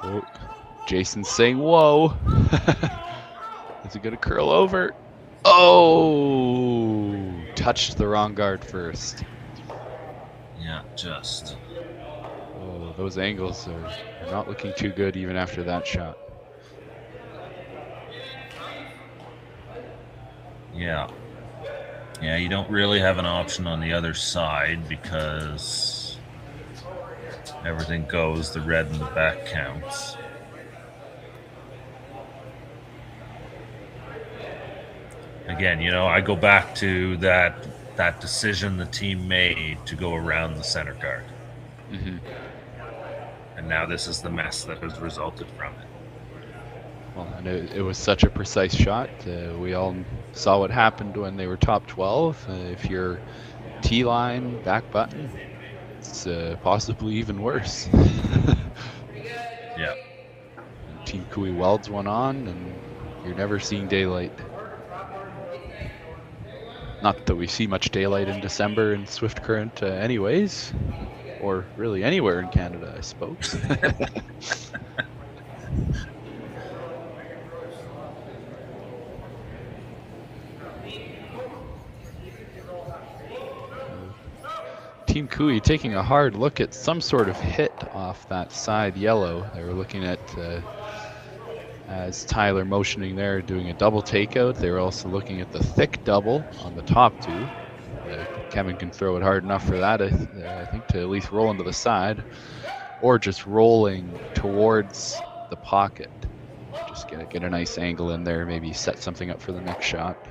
Oh, Jason's saying, whoa. Is it going to curl over? Oh, touched the wrong guard first. Yeah, just. Oh, those angles are not looking too good even after that shot. Yeah. Yeah, you don't really have an option on the other side because everything goes, the red in the back counts. Again, you know, I go back to that decision the team made to go around the center guard. Mm-hmm. And now this is the mess that has resulted from it. Well, and it was such a precise shot. We all saw what happened when they were top 12. If you're T-line, back button, it's possibly even worse. Yeah. And Team Kui welds one on, and you're never seeing daylight. Not that we see much daylight in December in Swift Current anyways, or really anywhere in Canada, I suppose. Team Kui taking a hard look at some sort of hit off that side yellow. They were looking at, as Tyler motioning there, doing a double takeout. They were also looking at the thick double on the top two. Kevin can throw it hard enough for that, I think, to at least roll into the side, or just rolling towards the pocket. Just get a nice angle in there, maybe set something up for the next shot.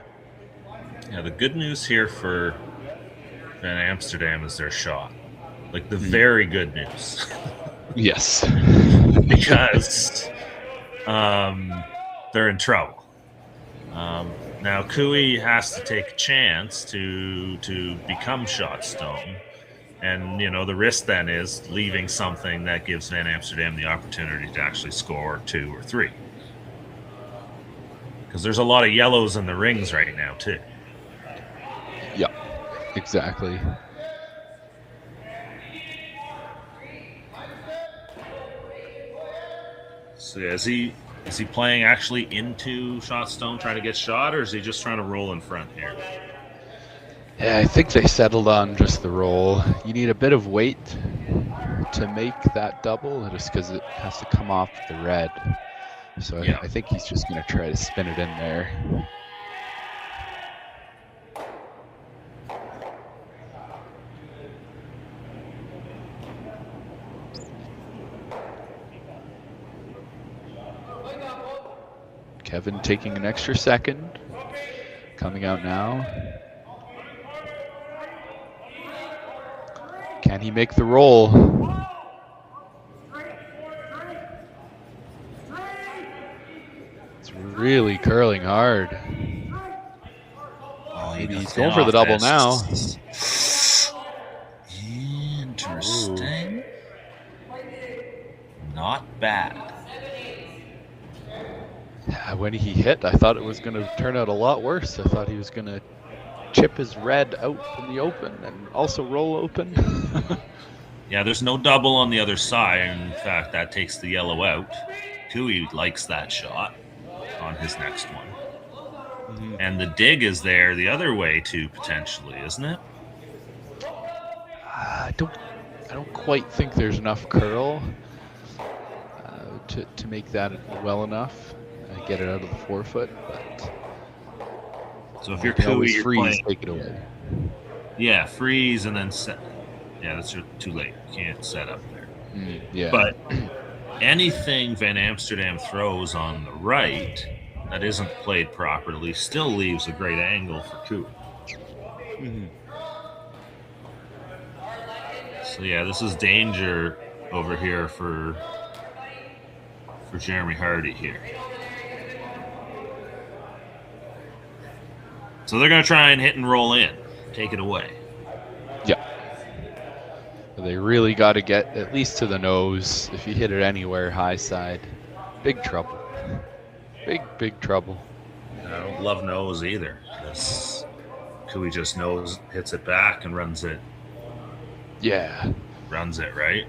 Yeah, the good news here for Van Amsterdam is their shot. Like the very good news. Yes. Because they're in trouble. Now Kui has to take a chance to become shot stone, and you know the risk then is leaving something that gives Van Amsterdam the opportunity to actually score 2 or 3. Because there's a lot of yellows in the rings right now too. Yeah, exactly. So is he playing actually into shot stone, trying to get shot, or is he just trying to roll in front here? Yeah, I think they settled on just the roll. You need a bit of weight to make that double, just because it has to come off the red. So Yeah. I think he's just going to try to spin it in there. Kevin taking an extra second. Coming out now. Can he make the roll? It's really curling hard. Oh, maybe he's going for the double now. Interesting. Not bad. When he hit, I thought it was going to turn out a lot worse. I thought he was going to chip his red out in the open and also roll open. Yeah, there's no double on the other side. In fact, that takes the yellow out. Kui likes that shot on his next one. Mm-hmm. And the dig is there the other way too, potentially, isn't it? I don't quite think there's enough curl to make that well enough. Get it out of the forefoot, but so if you're Kui, you're freeze, playing, take it away. Yeah, freeze and then set. Yeah, that's too late. You can't set up there. Yeah. But anything Van Amsterdam throws on the right that isn't played properly still leaves a great angle for Kui. Mm-hmm. So yeah, this is danger over here for Jeremy Hardy here. So they're going to try and hit and roll in. Take it away. Yeah. They really got to get at least to the nose. If you hit it anywhere high side, big trouble. Big trouble. I don't love nose either. Kui just hits it back and runs it. Yeah. Runs it, right?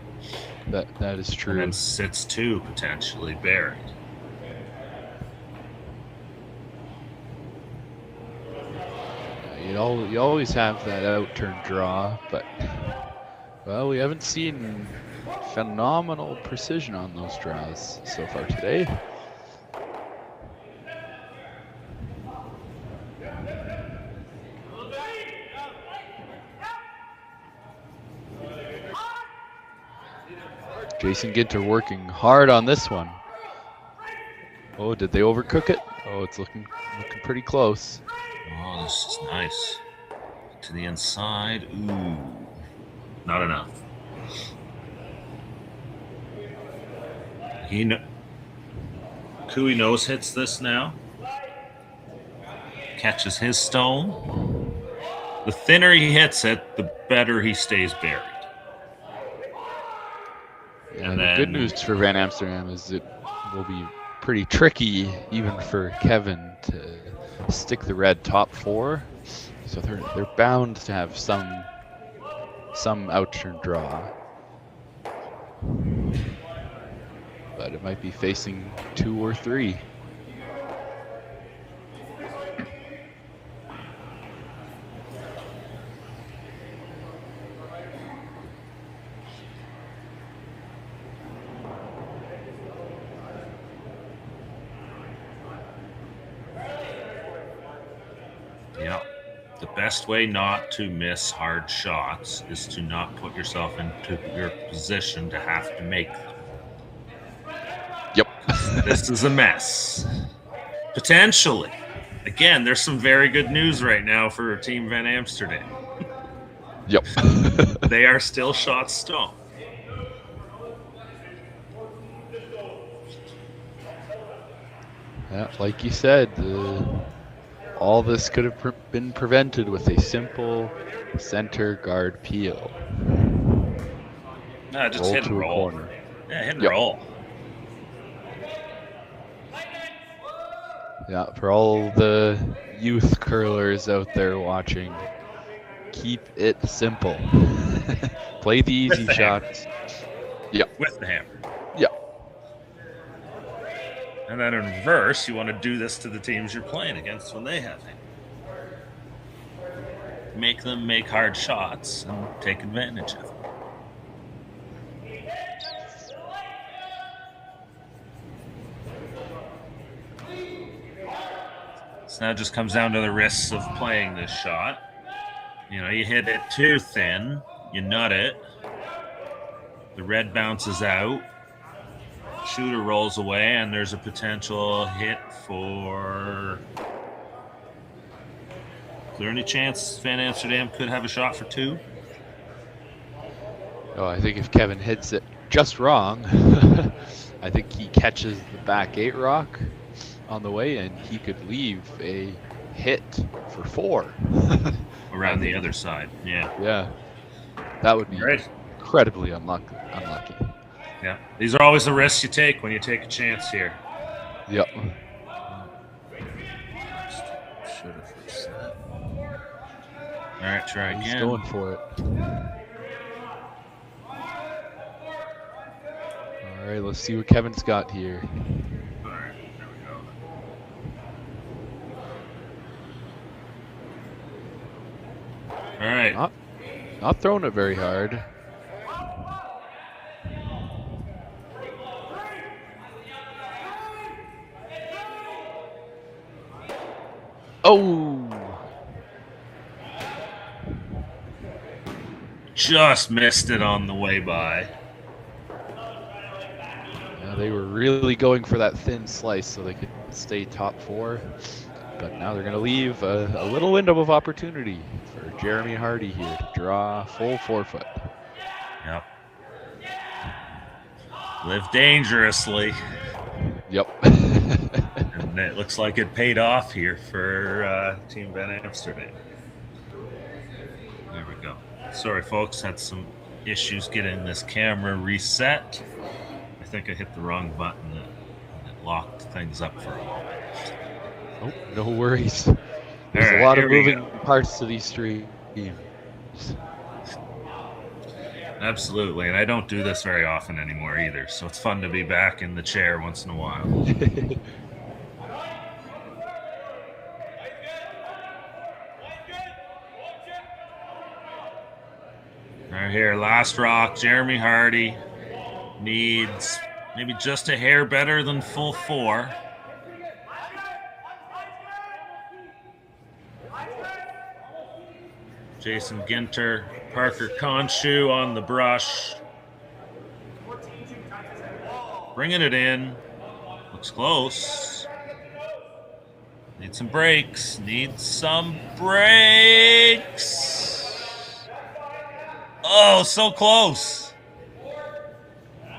That is true. And then sits two, potentially buried. You always have that out-turn draw, but well, we haven't seen phenomenal precision on those draws so far today. Jason Ginter working hard on this one. Oh, did they overcook it? Oh, it's looking pretty close. Oh, this is nice. To the inside. Ooh. Not enough. Kui nose hits this now. Catches his stone. The thinner he hits it, the better he stays buried. And the good news for Van Amsterdam is it will be pretty tricky even for Kevin to stick the red top four. So they're bound to have some out-turn draw. But it might be facing 2 or 3. Yeah. The best way not to miss hard shots is to not put yourself into your position to have to make them. Yep. This is a mess. Potentially. Again, there's some very good news right now for Team Van Amsterdam. Yep. They are still shot stone. Yeah, like you said, all this could have been prevented with a simple center guard peel. No, just hit and roll. Yeah, hit and roll. Yeah, for all the youth curlers out there watching, keep it simple. Play the easy shots. Yeah. With the hammer. Yeah. And then in reverse, you want to do this to the teams you're playing against when they have it. Make them make hard shots and take advantage of them. So now it just comes down to the risks of playing this shot. You know, you hit it too thin, you nut it, the red bounces out, shooter rolls away, and there's a potential hit for... Is there any chance Van Amsterdam could have a shot for 2? Oh, I think if Kevin hits it just wrong, I think he catches the back 8 rock on the way, and he could leave a hit for 4. Around the other side, yeah. Yeah. That would be right. Incredibly unlucky. Yeah. These are always the risks you take when you take a chance here. Yep. Should have fixed that. All right, try again. He's going for it. All right, let's see what Kevin's got here. All right, there we go. All right. Not throwing it very hard. Oh! Just missed it on the way by. Yeah, they were really going for that thin slice so they could stay top 4. But now they're going to leave a little window of opportunity for Jeremy Hardy here to draw full 4-foot. Yep. Live dangerously. Yep. And it looks like it paid off here for Team Van Amsterdam. There we go. Sorry, folks. Had some issues getting this camera reset. I think I hit the wrong button and it locked things up for a moment. Oh, no worries. There's a lot of moving parts to these streams. Absolutely, and I don't do this very often anymore either, so it's fun to be back in the chair once in a while. Right here, last rock, Jeremy Hardy needs maybe just a hair better than full 4. Jason Ginter, Parker Conshu on the brush. Bringing it in. Looks close. Need some breaks. Need some breaks. Oh, so close.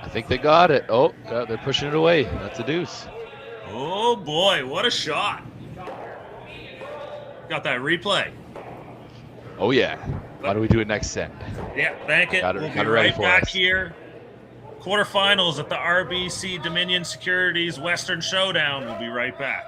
I think they got it. Oh, they're pushing it away. That's a deuce. Oh, boy. What a shot. Got that replay. Oh, yeah. Why do we do it next set? Yeah, bank it. We'll be right back here. Quarterfinals at the RBC Dominion Securities Western Showdown. We'll be right back.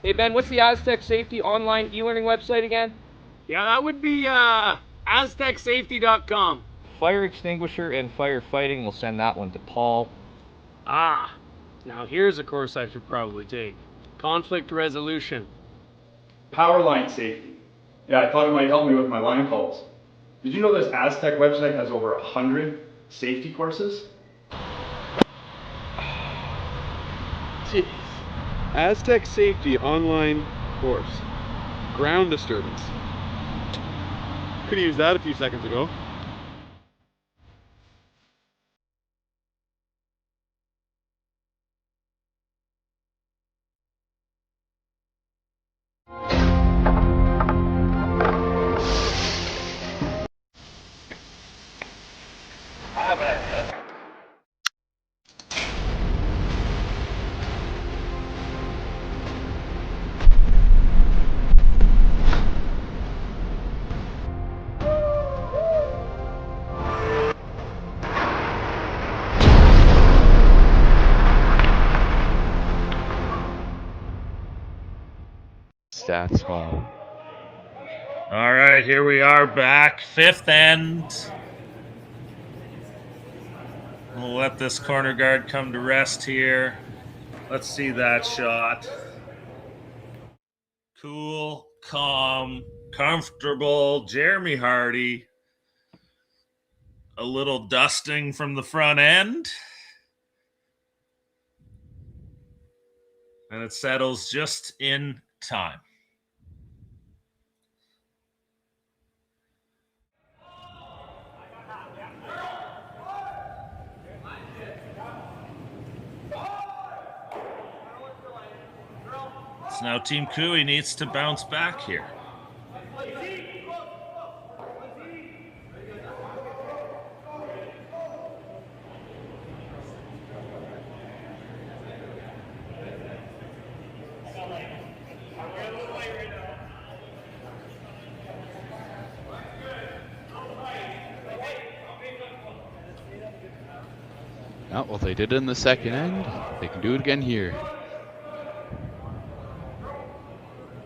Hey Ben, what's the Aztec Safety online e-learning website again? Yeah, that would be aztecsafety.com. Fire extinguisher and firefighting, we'll send that one to Paul. Ah, now here's a course I should probably take. Conflict resolution. Power line safety. Yeah, I thought it might help me with my line calls. Did you know this Aztec website has over 100 safety courses? Jeez. Aztec Safety online course. Ground disturbance. Could have used that a few seconds ago. stats, Paul. All right, here we are back. Fifth end. We'll let this corner guard come to rest here. Let's see that shot. Cool, calm, comfortable. Jeremy Hardy. A little dusting from the front end. And it settles just in time. So now Team Cooey needs to bounce back here. Oh, well, they did it in the second end. They can do it again here.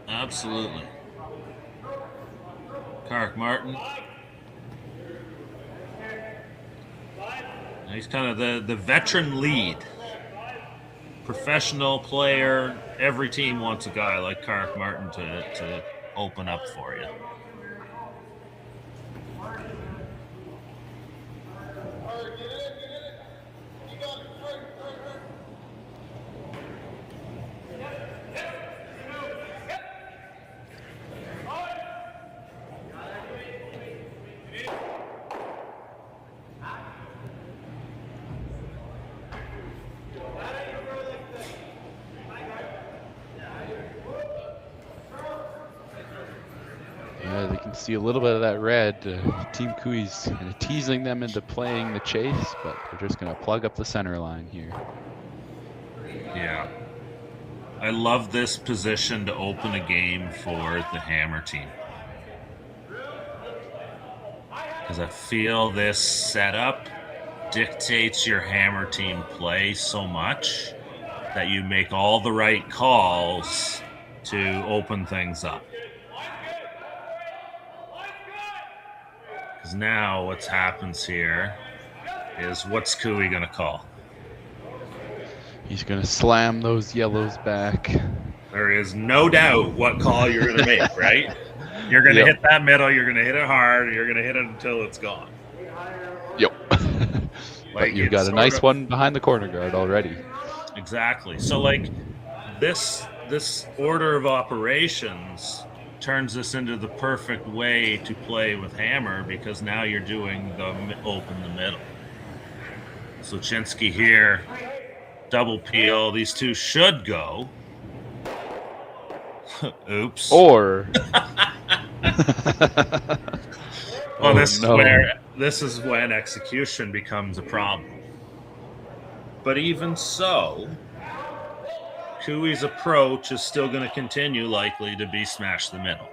Absolutely. Kark Martin. He's kind of the veteran lead. Professional player. Every team wants a guy like Kark Martin to open up for you. Yeah, they can see a little bit of that red. Team Cooey's kind of teasing them into playing the chase, but they're just going to plug up the center line here. Yeah. I love this position to open a game for the Hammer team. Because I feel this setup dictates your Hammer team play so much that you make all the right calls to open things up. Because now what happens here is what's Cooey going to call? He's going to slam those yellows back. There is no doubt what call you're going to make, right? You're going to hit that middle, you're going to hit it hard, you're going to hit it until it's gone. Yep. But you've got a nice one behind the corner guard already. Exactly. So, like, this order of operations turns this into the perfect way to play with Hammer, because now you're doing the open the middle. So Chinsky here, double peel. These two should go. Oops. Or well, this is when execution becomes a problem. But even so, Cooey's approach is still going to continue likely to be smash the middle.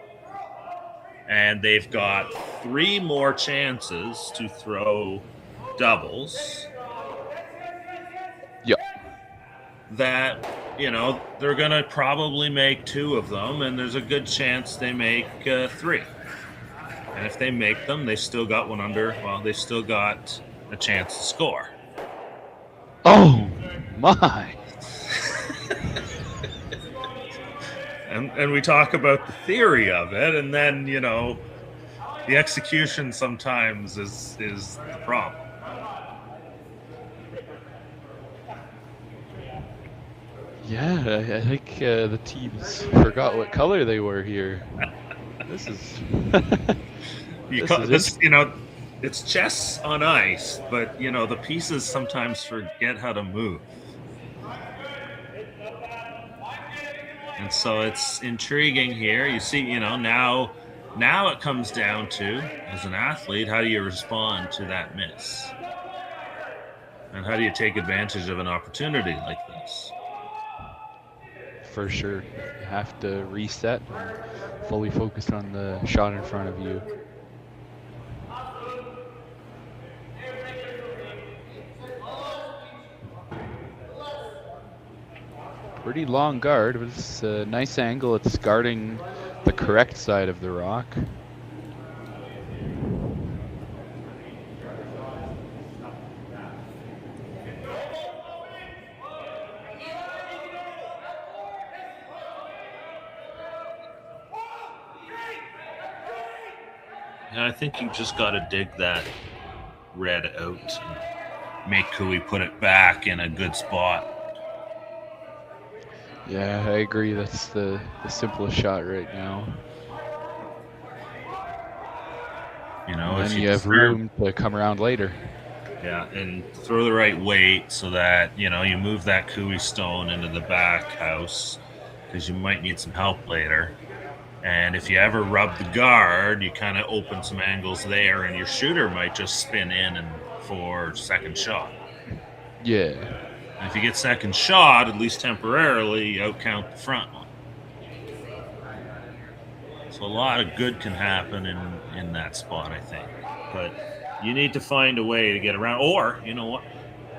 And they've got 3 more chances to throw doubles. Yep. That, they're going to probably make 2 of them, and there's a good chance they make 3. And if they make them, they still got one under. Well, they still got a chance to score. Oh, my. And we talk about the theory of it, and then, the execution sometimes is the problem. Yeah, I think the teams forgot what color they were here. This is... it's chess on ice, but, the pieces sometimes forget how to move. And so it's intriguing here. You see, now it comes down to, as an athlete, how do you respond to that miss? And how do you take advantage of an opportunity like this? For sure. You have to reset and fully focus on the shot in front of you. pretty long guard, but it's a nice angle. It's guarding the correct side of the rock. Yeah, I think you just got to dig that red out and make Kui put it back in a good spot. Yeah, I agree. That's the simplest shot right now. You know, and if you have room to come around later. Yeah, and throw the right weight so that, you know, you move that Kui stone into the back house because you might need some help later. And if you ever rub the guard, you kind of open some angles there, and your shooter might just spin in and for second shot. Yeah. And if you get second shot, at least temporarily, you outcount the front one. So a lot of good can happen in that spot, I think. But you need to find a way to get around. Or, you know what?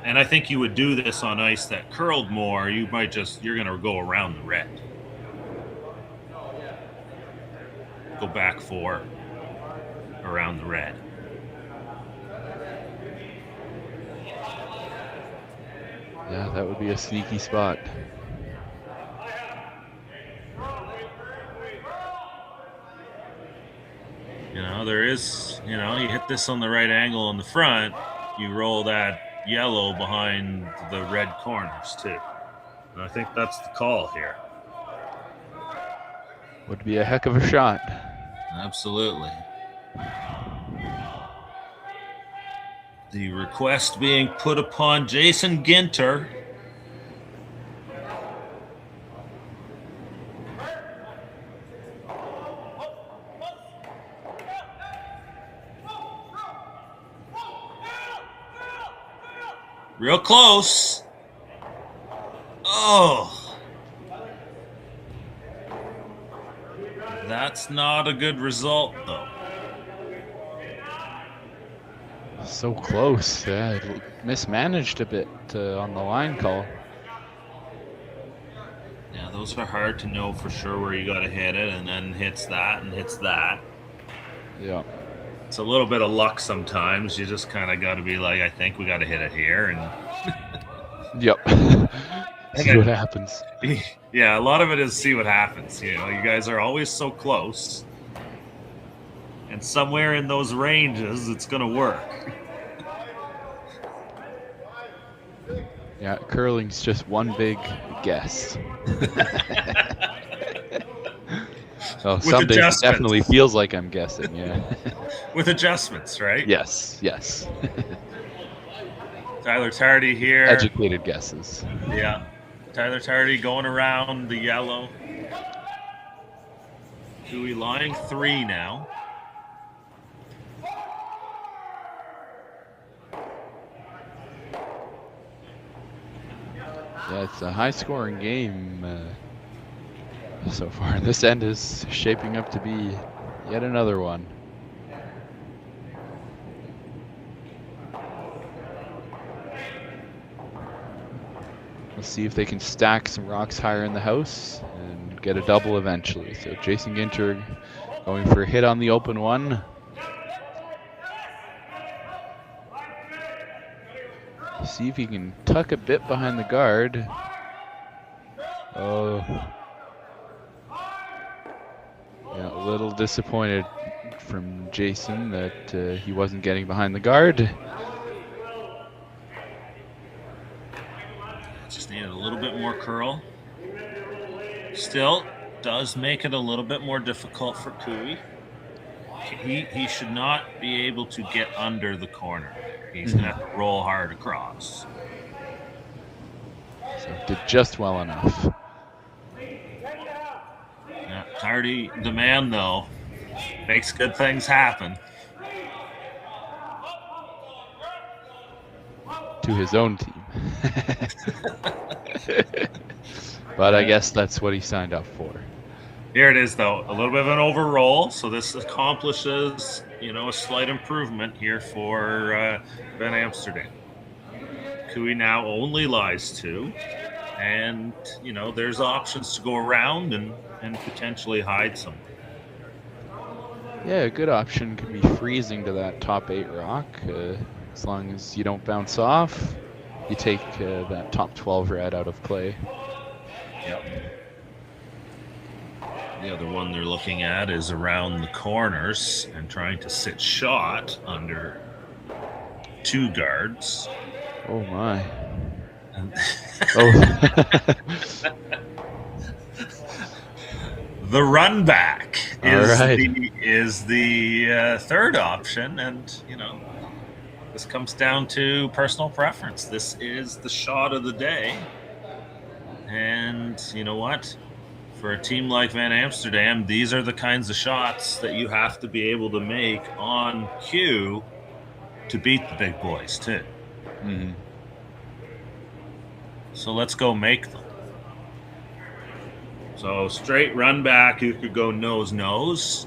And I think you would do this on ice that curled more. You're going to go around the red. Go back 4 around the red. Yeah, that would be a sneaky spot. You know, there is, you know, you hit this on the right angle in the front, you roll that yellow behind the red corners too. And I think that's the call here. Would be a heck of a shot. Absolutely. The request being put upon Jason Ginter. Real close. Oh. That's not a good result, though. So close. Yeah, mismanaged a bit on the line call. Yeah, those are hard to know for sure where you got to hit it, and then hits that and hits that. Yeah. It's a little bit of luck sometimes. You just kind of got to be like, I think we got to hit it here. And yep. See what happens. Yeah, a lot of it is see what happens. You know, you guys are always so close. And somewhere in those ranges, it's going to work. Yeah, curling's just one big guess. Well, some days it definitely feels like I'm guessing, yeah. With adjustments, right? Yes, yes. Tyler Tardy here. Educated guesses. Yeah. Tyler Tardy going around the yellow. Kui line 3 now. Yeah, it's a high-scoring game so far. This end is shaping up to be yet another one. Let's see if they can stack some rocks higher in the house and get a double eventually. So Jason Ginter going for a hit on the open one. See if he can tuck a bit behind the guard. Oh. Yeah, a little disappointed from Jason that he wasn't getting behind the guard. Just needed a little bit more curl. Still does make it a little bit more difficult for Kui. He should not be able to get under the corner. He's going to have to roll hard across. So did just well enough. Yeah, Tardy, the man, though, makes good things happen. To his own team. But I guess that's what he signed up for. Here it is, though. A little bit of an overroll. So this accomplishes, you know, a slight improvement here for Ben Amsterdam. Kui now only lies 2. and there's options to go around and potentially hide some. Yeah, a good option could be freezing to that top 8 rock. As long as you don't bounce off, you take that top 12 red out of play. Yep. The other one they're looking at is around the corners and trying to sit shot under 2 guards. Oh my. The run back is the third option, and this comes down to personal preference. This is the shot of the day, and you know what? For a team like Van Amsterdam, these are the kinds of shots that you have to be able to make on cue to beat the big boys too. Mm-hmm. So let's go make them. So straight run back, you could go nose.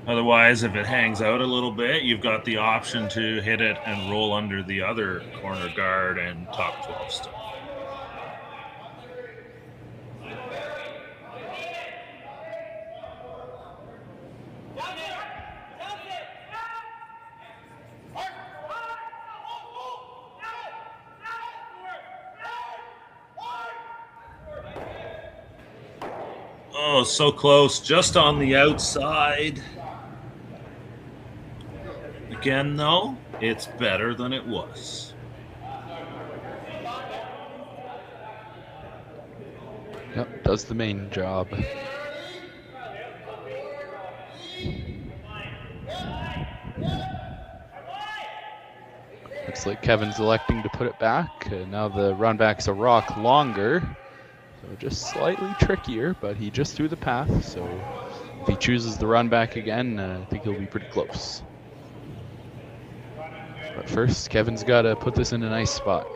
Otherwise, if it hangs out a little bit, you've got the option to hit it and roll under the other corner guard and top 12 stuff. Oh, so close, just on the outside. Again, though, it's better than it was. Yep, does the main job. Looks like Kevin's electing to put it back. Now the run back's a rock longer. So just slightly trickier, but he just threw the path. So if he chooses the run back again, I think he'll be pretty close. But first, Kevin's got to put this in a nice spot.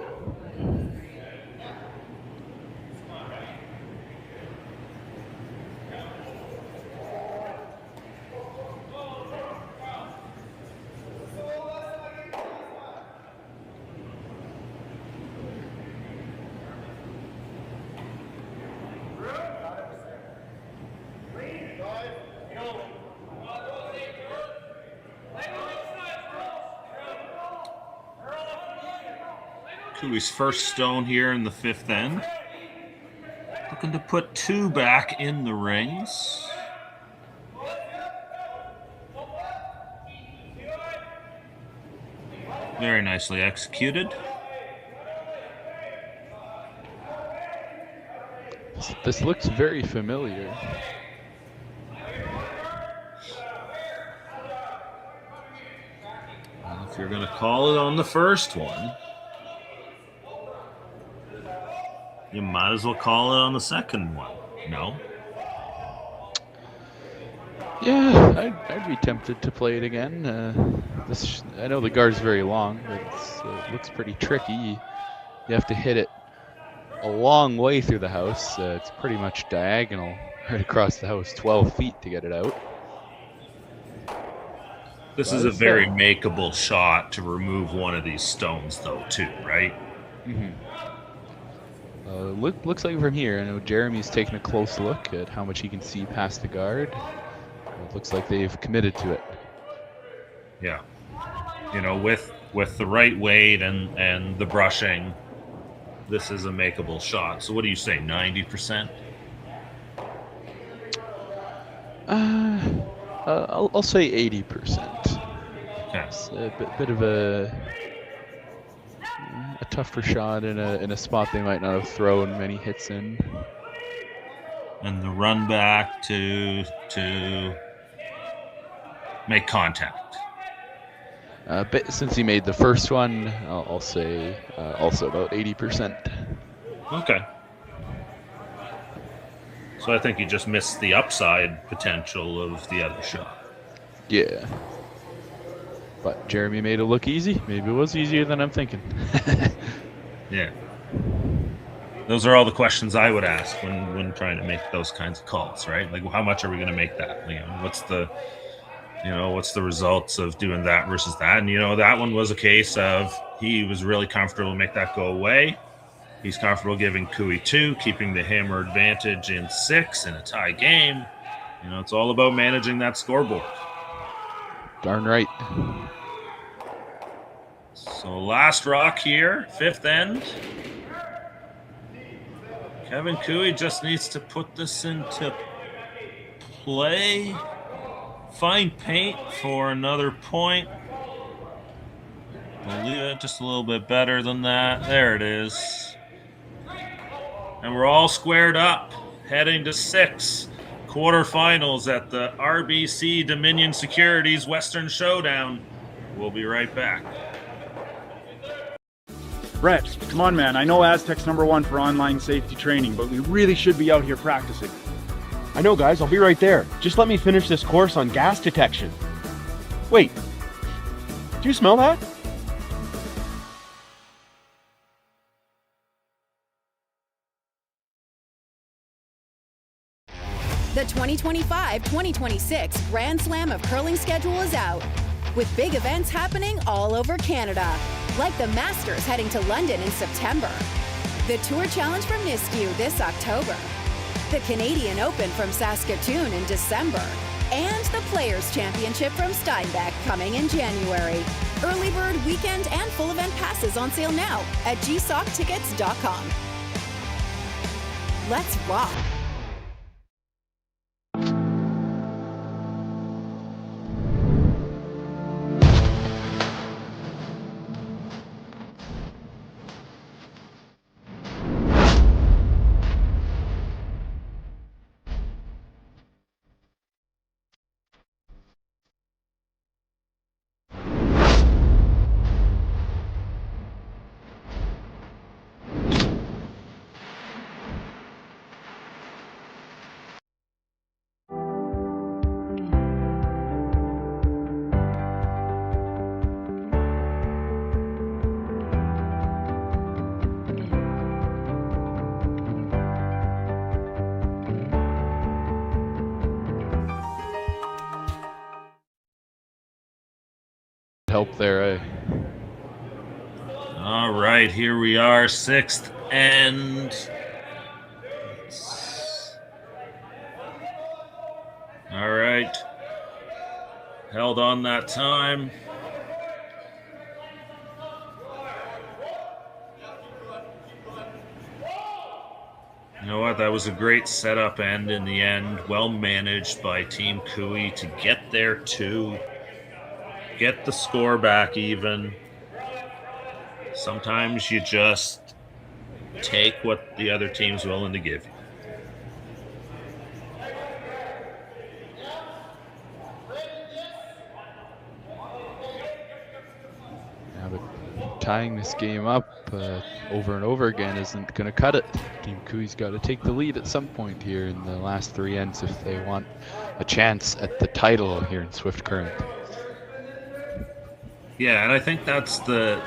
His first stone here in the 5th end. Looking to put 2 back in the rings. Very nicely executed. This looks very familiar. Well, if you're going to call it on the first one, you might as well call it on the second one. No? Yeah, I'd be tempted to play it again. I know the guard's very long, but it looks pretty tricky. You have to hit it a long way through the house. It's pretty much diagonal right across the house, 12 feet to get it out. This is a very makeable shot to remove one of these stones, though, too, right? Mm-hmm. Looks like from here, I know Jeremy's taking a close look at how much he can see past the guard. It looks like they've committed to it. Yeah. With the right weight and the brushing, this is a makeable shot. So what do you say, 90%? I'll say 80%. Okay. It's a bit of a tougher shot in a spot they might not have thrown many hits in. And the run back to make contact. But since he made the first one, I'll say also about 80%. Okay. So I think you just missed the upside potential of the other shot. Yeah. But Jeremy made it look easy. Maybe it was easier than I'm thinking. Yeah. Those are all the questions I would ask when trying to make those kinds of calls, right? Like, how much are we going to make that? What's the results of doing that versus that? And, that one was a case of he was really comfortable to make that go away. He's comfortable giving Cooey 2, keeping the hammer advantage in 6 in a tie game. You know, it's all about managing that scoreboard. Darn right. So last rock here, 5th end. Kevin Cooey just needs to put this into play. Find paint for another point. Believe it, just a little bit better than that. There it is. And we're all squared up, heading to 6 quarterfinals at the RBC Dominion Securities Western Showdown. We'll be right back. Brett, come on, man. I know Aztec's #1 for online safety training, but we really should be out here practicing. I know, guys. I'll be right there. Just let me finish this course on gas detection. Wait. Do you smell that? The 2025-2026 Grand Slam of Curling schedule is out, with big events happening all over Canada, like the Masters heading to London in September, the Tour Challenge from Nisku this October, the Canadian Open from Saskatchewan in December, and the Players' Championship from Steinbeck coming in January. Early bird weekend and full event passes on sale now at gsoctickets.com. Let's rock! Help there, eh? All right, here we are, 6th end. All right. Held on that time. You know what? That was a great setup end in the end. Well managed by Team Cooey to get there too. Get the score back even. Sometimes you just take what the other team's willing to give you. Yeah, but tying this game up over and over again isn't going to cut it. Team Cooey's got to take the lead at some point here in the last 3 ends if they want a chance at the title here in Swift Current. Yeah, and I think that's the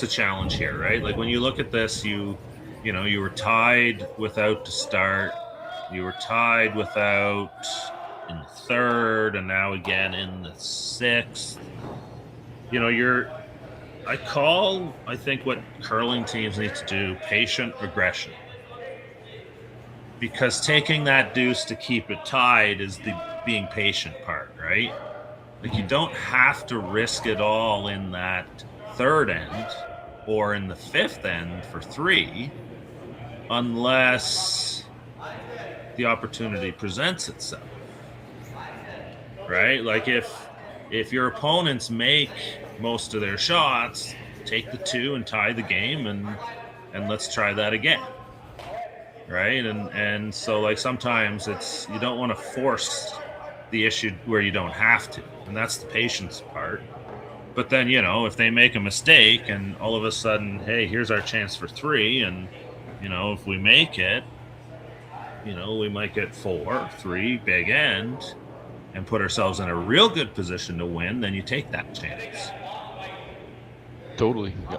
challenge here, right? Like when you look at this, you were tied without to start, you were tied without in the 3rd, and now again in the 6th. You know, I think what curling teams need to do, patient regression. Because taking that deuce to keep it tied is the being patient part, right? Like you don't have to risk it all in that 3rd end or in the 5th end for 3 unless the opportunity presents itself, right? Like if your opponents make most of their shots, take the 2 and tie the game and let's try that again, right? And so like sometimes it's, you don't want to force the issue where you don't have to, and that's the patience part. But then, you know, if they make a mistake and all of a sudden, hey, here's our chance for 3, and you know, if we make it, you know, we might get 4, 3, big end, and put ourselves in a real good position to win, then you take that chance. Totally. Yeah.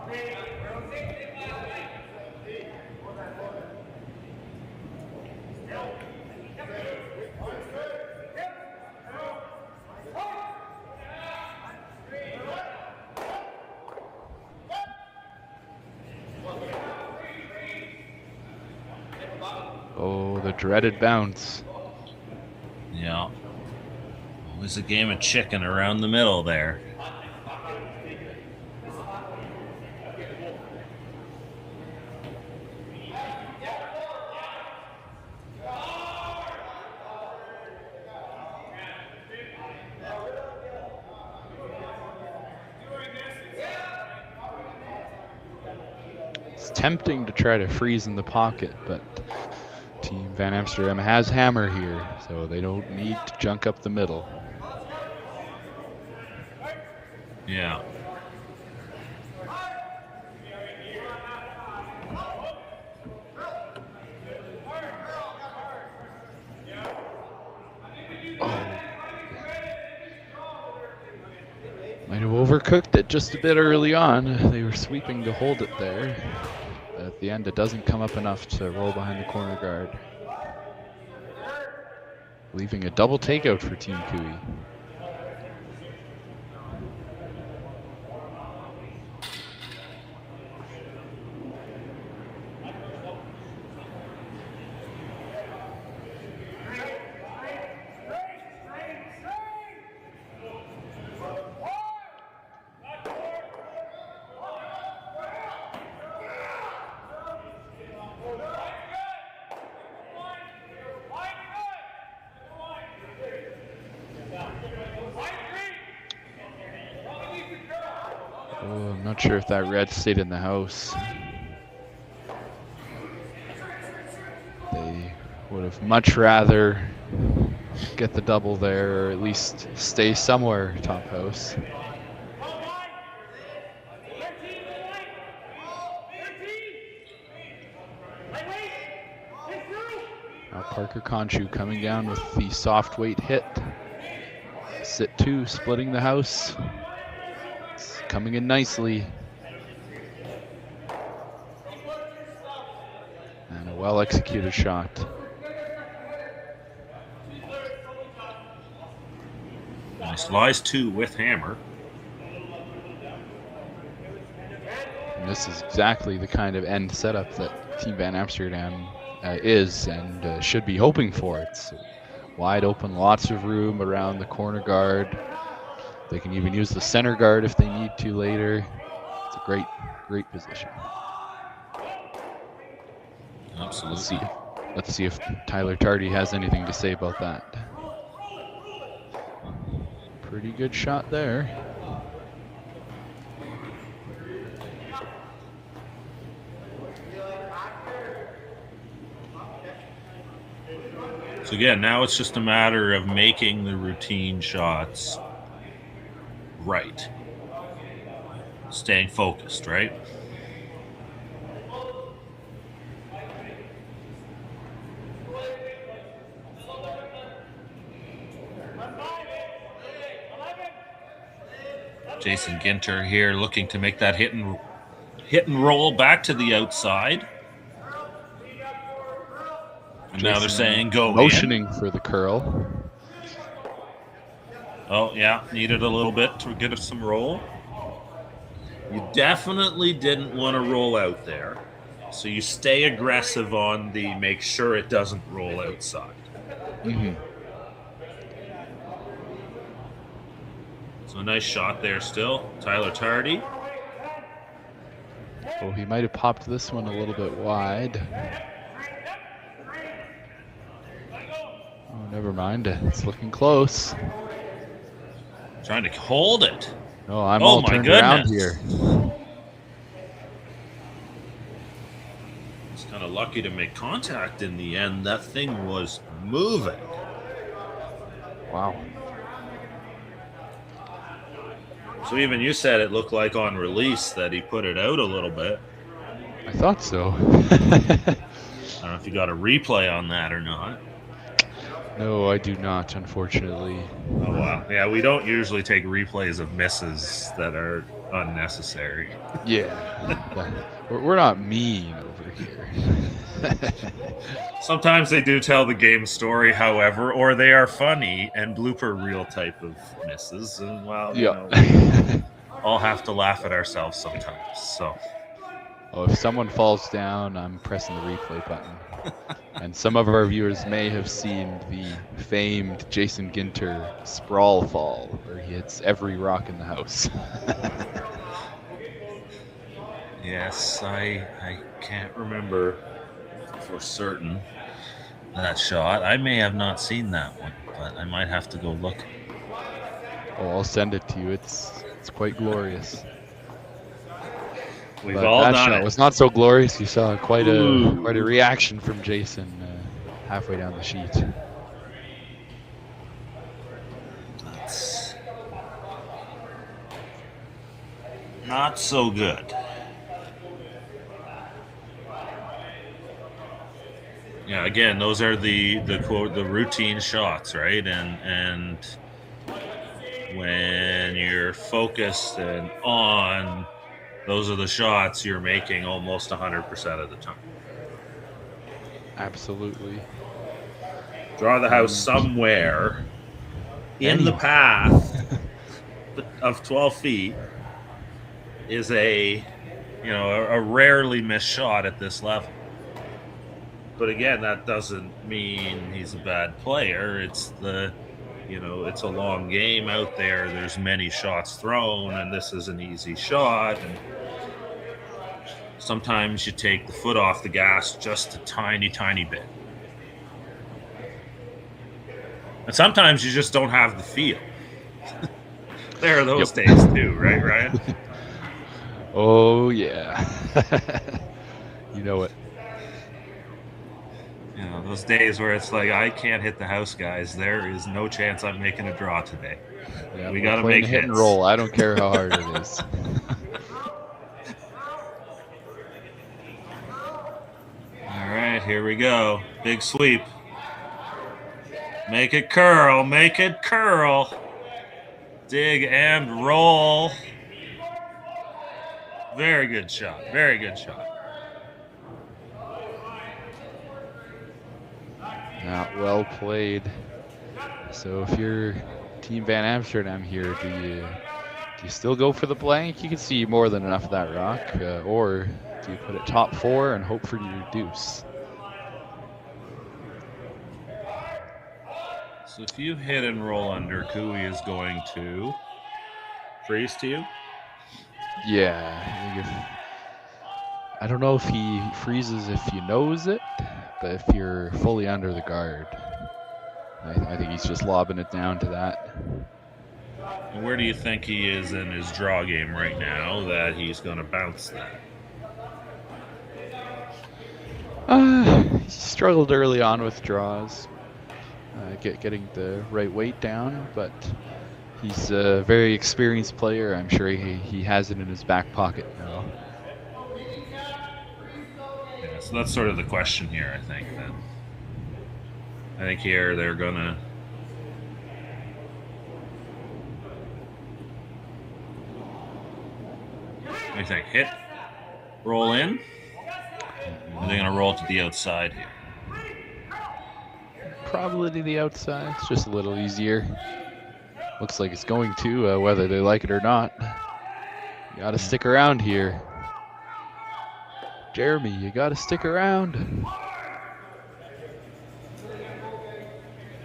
dreaded bounce. Yeah. Always a game of chicken around the middle there. It's tempting to try to freeze in the pocket, but Team Van Amsterdam has hammer here, so they don't need to junk up the middle. Yeah. Might have overcooked it just a bit early on. They were sweeping to hold it there. But at the end, it doesn't come up enough to roll behind the corner guard. Leaving a double takeout for Team Cooey. Oh, I'm not sure if that red stayed in the house. They would have much rather get the double there, or at least stay somewhere top house. Now Parker Conchu coming down with the soft weight hit. Sit 2, splitting the house. It's coming in nicely. And a well executed shot. Nice lies 2 with hammer. And this is exactly the kind of end setup that Team Van Amsterdam is and should be hoping for. It's wide open, lots of room around the corner guard. They can even use the center guard if they need to later. It's a great, great position. Absolutely. Let's see if Tyler Tardy has anything to say about that. Pretty good shot there. So again, now it's just a matter of making the routine shots right. Staying focused, right? Jason Ginter here looking to make that hit and roll back to the outside. And now they're saying go motioning in. For the curl. Oh, yeah, needed a little bit to get us some roll. You definitely didn't want to roll out there. So you stay aggressive on the make sure it doesn't roll outside. Mm-hmm. So a nice shot there still. Tyler Tardy. Oh, he might have popped this one a little bit wide. Oh, never mind. It's looking close. Trying to hold it. Oh, I'm all turned around here. It's kind of lucky to make contact in the end. That thing was moving. Wow. So even you said it looked like on release that he put it out a little bit. I thought so. I don't know if you got a replay on that or not. No, I do not, unfortunately. Oh, wow. Yeah, we don't usually take replays of misses that are unnecessary. Yeah. We're not mean over here. Sometimes they do tell the game story, however, or they are funny and blooper reel type of misses. And, well, you know, we all have to laugh at ourselves sometimes. So, if someone falls down, I'm pressing the replay button. And some of our viewers may have seen the famed Jason Ginter sprawl fall, where he hits every rock in the house. Yes, I can't remember for certain that shot. I may have not seen that one, but I might have to go look. Oh, I'll send it to you. It's quite glorious. We've But all that done shot it. was not so glorious. You saw quite Ooh. a reaction from Jason halfway down the sheet. That's not so good. Yeah, again, those are the quote the routine shots, right? And when you're focused and on, those are the shots you're making almost 100% of the time. Absolutely. Draw the house somewhere in the path of 12 feet is a rarely missed shot at this level. But again, that doesn't mean he's a bad player. It's it's a long game out there. There's many shots thrown, and this is an easy shot. And sometimes you take the foot off the gas just a tiny, tiny bit. And sometimes you just don't have the feel. There are those days too, right, Ryan? Oh, yeah. You know it. Those days where it's like, I can't hit the house, guys. There is no chance I'm making a draw today. Yeah, we got to playing make hit hits. and roll. I don't care how hard it is. All right, here we go. Big sweep. Make it curl. Make it curl. Dig and roll. Very good shot. Very good shot. Not well played. So if you're Team Van Amsterdam here, do you still go for the blank? You can see more than enough of that rock, or do you put it top 4 and hope for your deuce? So if you hit and roll under, Kui is going to freeze to you. Yeah, I don't know if he freezes if you nose it, but if you're fully under the guard, I think he's just lobbing it down to that. Where do you think he is in his draw game right now that he's going to bounce that? He struggled early on with draws, getting the right weight down, but he's a very experienced player. I'm sure he has it in his back pocket now. Yeah, so that's sort of the question here, I think. Then I think here they're gonna. What do you think? Hit, roll in, or they're gonna roll to the outside here? Probably to the outside. It's just a little easier. Looks like it's going to, whether they like it or not. You gotta stick around here. Jeremy, you gotta stick around.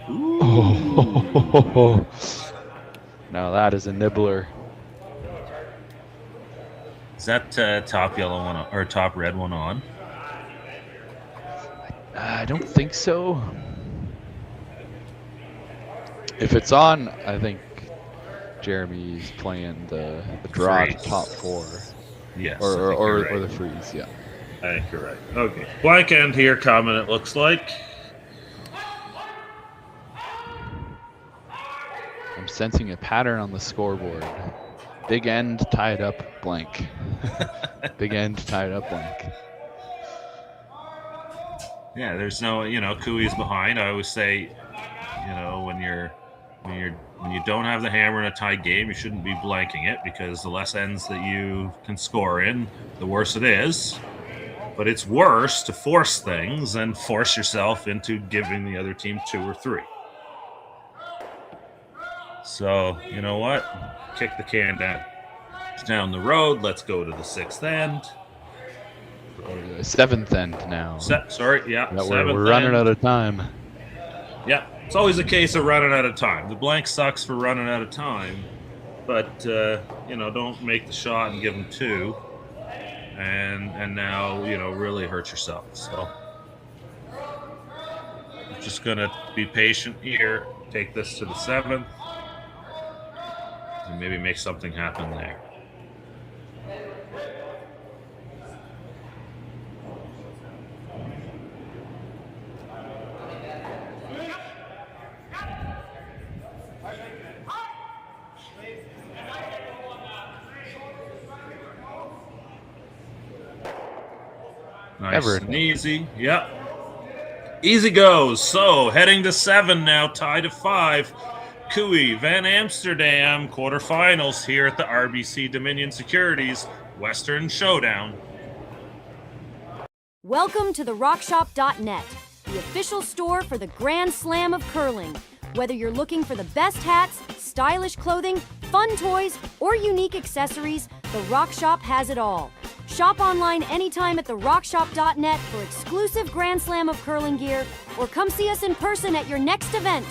Oh. Now that is a nibbler. Is that top yellow one or top red one on? I don't think so. If it's on, I think Jeremy's playing the draw to top 4. Yes. Or the freeze, yeah. I think you're right. Okay. Blank end here coming, it looks like. I'm sensing a pattern on the scoreboard. Big end, tied up, blank. Big end, tied up, blank. Yeah, there's no, Kui's behind. I always say, when you don't have the hammer in a tied game, you shouldn't be blanking it, because the less ends that you can score in, the worse it is. But it's worse to force things and force yourself into giving the other team 2 or 3. So, you know what? Kick the can down the road. Let's go to the 6th end. 7th end now. Sorry, yeah. That we're running out of time. Yeah, it's always a case of running out of time. The blank sucks for running out of time, but don't make the shot and give them 2, and now really hurt yourself. So I'm just gonna be patient here. Take this to the 7th, and maybe make something happen there. Nice and easy. Yep. Easy goes. So heading to 7 now, tied at 5. QUI Van Amsterdam quarterfinals here at the RBC Dominion Securities Western Showdown. Welcome to the RockShop.net, the official store for the Grand Slam of curling. Whether you're looking for the best hats, stylish clothing, fun toys, or unique accessories, the Rock Shop has it all. Shop online anytime at therockshop.net for exclusive Grand Slam of curling gear, or come see us in person at your next event.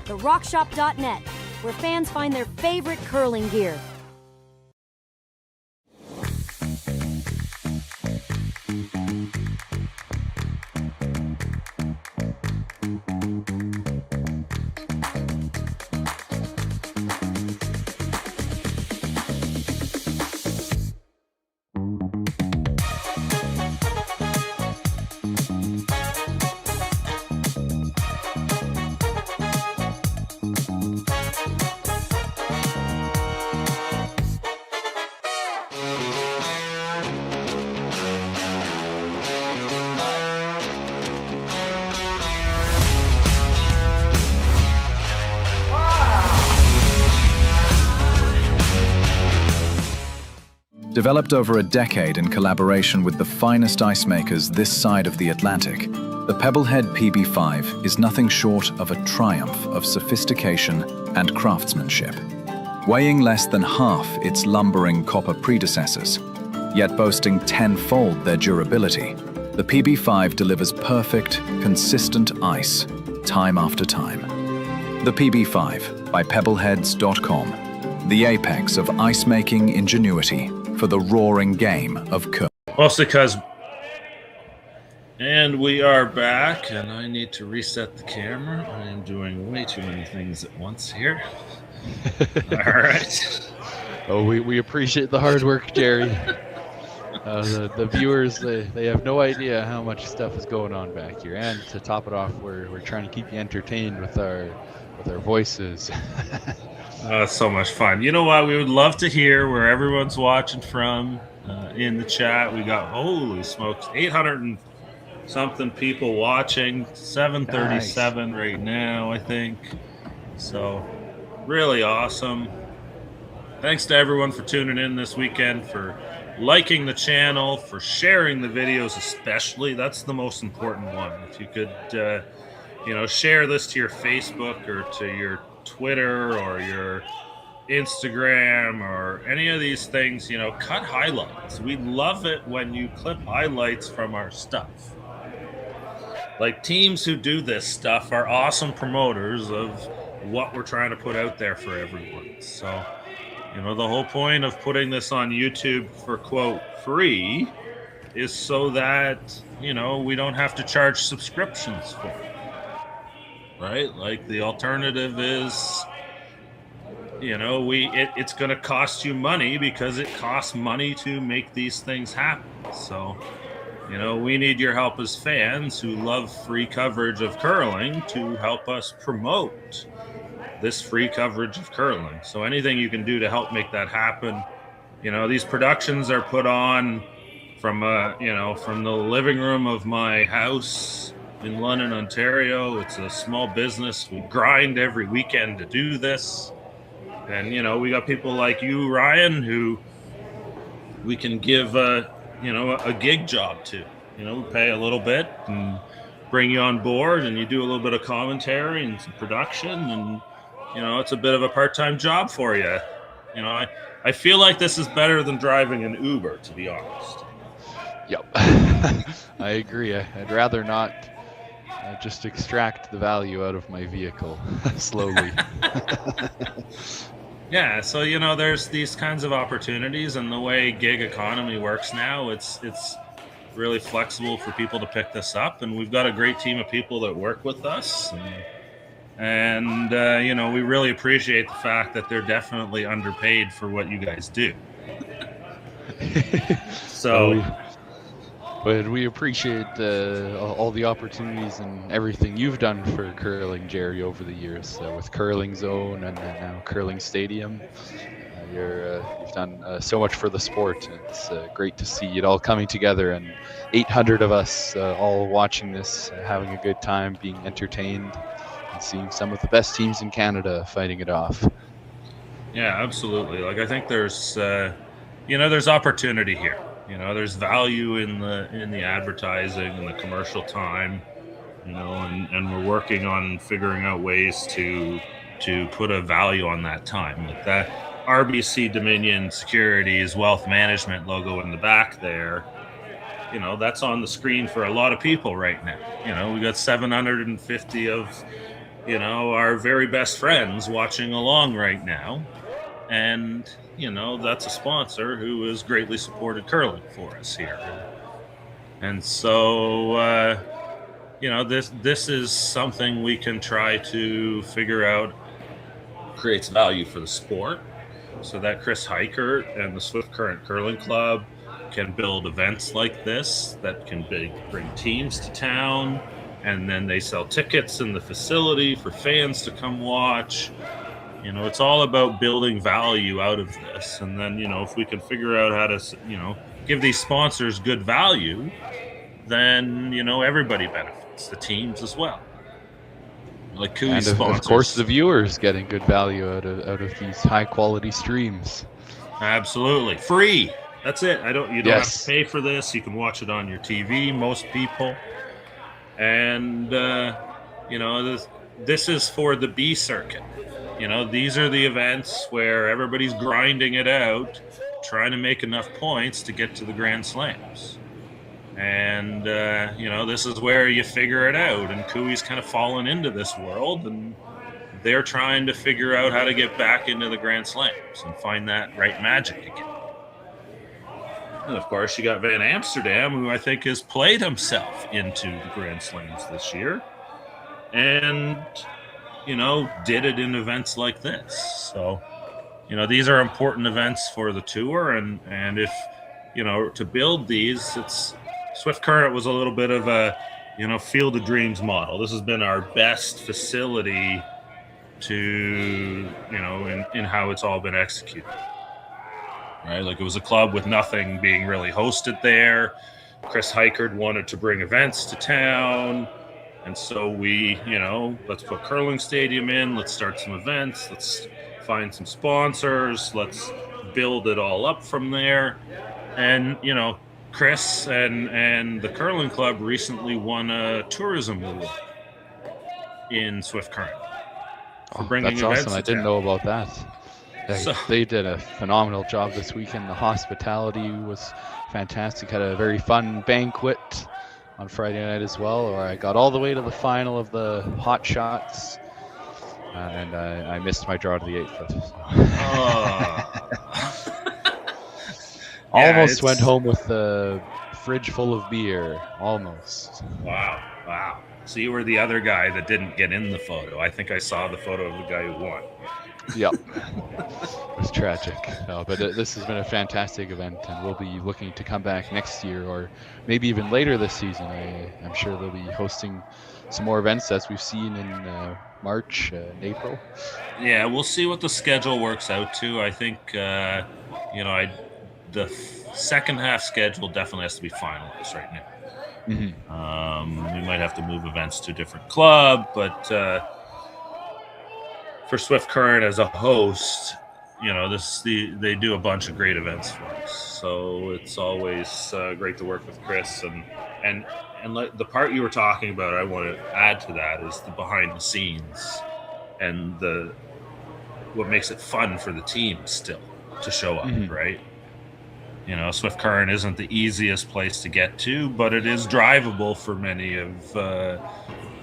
Therockshop.net, where fans find their favorite curling gear. Developed over a decade in collaboration with the finest ice makers this side of the Atlantic, the Pebblehead PB5 is nothing short of a triumph of sophistication and craftsmanship. Weighing less than half its lumbering copper predecessors, yet boasting tenfold their durability, the PB5 delivers perfect, consistent ice, time after time. The PB5 by Pebbleheads.com, the apex of ice-making ingenuity for the roaring game of curling. Mostly because... And we are back, and I need to reset the camera. I am doing way too many things at once here. All right. Oh, we appreciate the hard work, Jerry. The viewers, they have no idea how much stuff is going on back here. And to top it off, we're trying to keep you entertained with our voices. So much fun. You know what? We would love to hear where everyone's watching from in the chat. We got, holy smokes, 800 and something people watching, 737 right now, I think. So really awesome. Thanks to everyone for tuning in this weekend, for liking the channel, for sharing the videos especially. That's the most important one. If you could, share this to your Facebook or to your Twitter or your Instagram or any of these things, cut highlights. We love it when you clip highlights from our stuff. Like, teams who do this stuff are awesome promoters of what we're trying to put out there for everyone. So, the whole point of putting this on YouTube for, quote, free is so that, we don't have to charge subscriptions for it. Right? Like, the alternative is, it's going to cost you money because it costs money to make these things happen. So, we need your help as fans who love free coverage of curling to help us promote this free coverage of curling. So anything you can do to help make that happen. These productions are put on from from the living room of my house in London, Ontario. It's a small business. We grind every weekend to do this. And, we got people like you, Ryan, who we can give a gig job to. We pay a little bit and bring you on board, and you do a little bit of commentary and some production, and, it's a bit of a part-time job for you. I feel like this is better than driving an Uber, to be honest. Yep. I agree. I'd rather not just extract the value out of my vehicle slowly. Yeah, so there's these kinds of opportunities, and the way gig economy works now, it's really flexible for people to pick this up, and we've got a great team of people that work with us, and we really appreciate the fact that they're definitely underpaid for what you guys do. So. But we appreciate all the opportunities and everything you've done for curling, Jerry, over the years with Curling Zone and now Curling Stadium. You've done so much for the sport. It's great to see it all coming together, and 800 of us all watching this, having a good time, being entertained, and seeing some of the best teams in Canada fighting it off. Yeah, absolutely. Like, I think there's opportunity here. There's value in the advertising and the commercial time, and we're working on figuring out ways to put a value on that time. Like that RBC Dominion Securities Wealth Management logo in the back there, that's on the screen for a lot of people right now. We got 750 of, our very best friends watching along right now. And, that's a sponsor who has greatly supported curling for us here. And so, this is something we can try to figure out creates value for the sport, so that Chris Heichert and the Swift Current Curling Club can build events like this that can bring teams to town, and then they sell tickets in the facility for fans to come watch. It's all about building value out of this. And then, if we can figure out how to, give these sponsors good value, then, everybody benefits, the teams as well. Like Cooey sponsors. Of course, the viewers getting good value out of these high quality streams. Absolutely. Free. That's it. You don't have to pay for this. You can watch it on your TV, most people. And, this is for the B circuit. These are the events where everybody's grinding it out, trying to make enough points to get to the Grand Slams. And, this is where you figure it out. And Cooey's kind of fallen into this world, and they're trying to figure out how to get back into the Grand Slams and find that right magic again. And, of course, you got Van Amsterdam, who I think has played himself into the Grand Slams this year. And... did it in events like this. So, these are important events for the tour. And if, to build these, Swift Current was a little bit of a, Field of Dreams model. This has been our best facility to, in how it's all been executed. Right? Like, it was a club with nothing being really hosted there. Chris Heichert wanted to bring events to town. And so we, let's put Curling Stadium in, let's start some events, let's find some sponsors, let's build it all up from there. And, Chris and the Curling Club recently won a tourism award in Swift Current for bringing that's events awesome. I to didn't town. know about that. They did a phenomenal job this weekend. The hospitality was fantastic. Had a very fun banquet on Friday night as well, where I got all the way to the final of the hot shots, and I missed my draw to the 8-foot. Almost went home with a fridge full of beer. Almost. Wow. So you were the other guy that didn't get in the photo. I think I saw the photo of the guy who won. Yep. It was tragic. No, but this has been a fantastic event, and we'll be looking to come back next year, or maybe even later this season. I'm sure they'll be hosting some more events, as we've seen in March and April. Yeah, we'll see what the schedule works out to. I think, the second half schedule definitely has to be finalized right now. Mm-hmm. We might have to move events to a different club, but for Swift Current as a host, they do a bunch of great events for us. So it's always great to work with Chris. And the part you were talking about, I want to add to that, is the behind the scenes and what makes it fun for the team still to show up, right? Swift Current isn't the easiest place to get to, but it is drivable for many of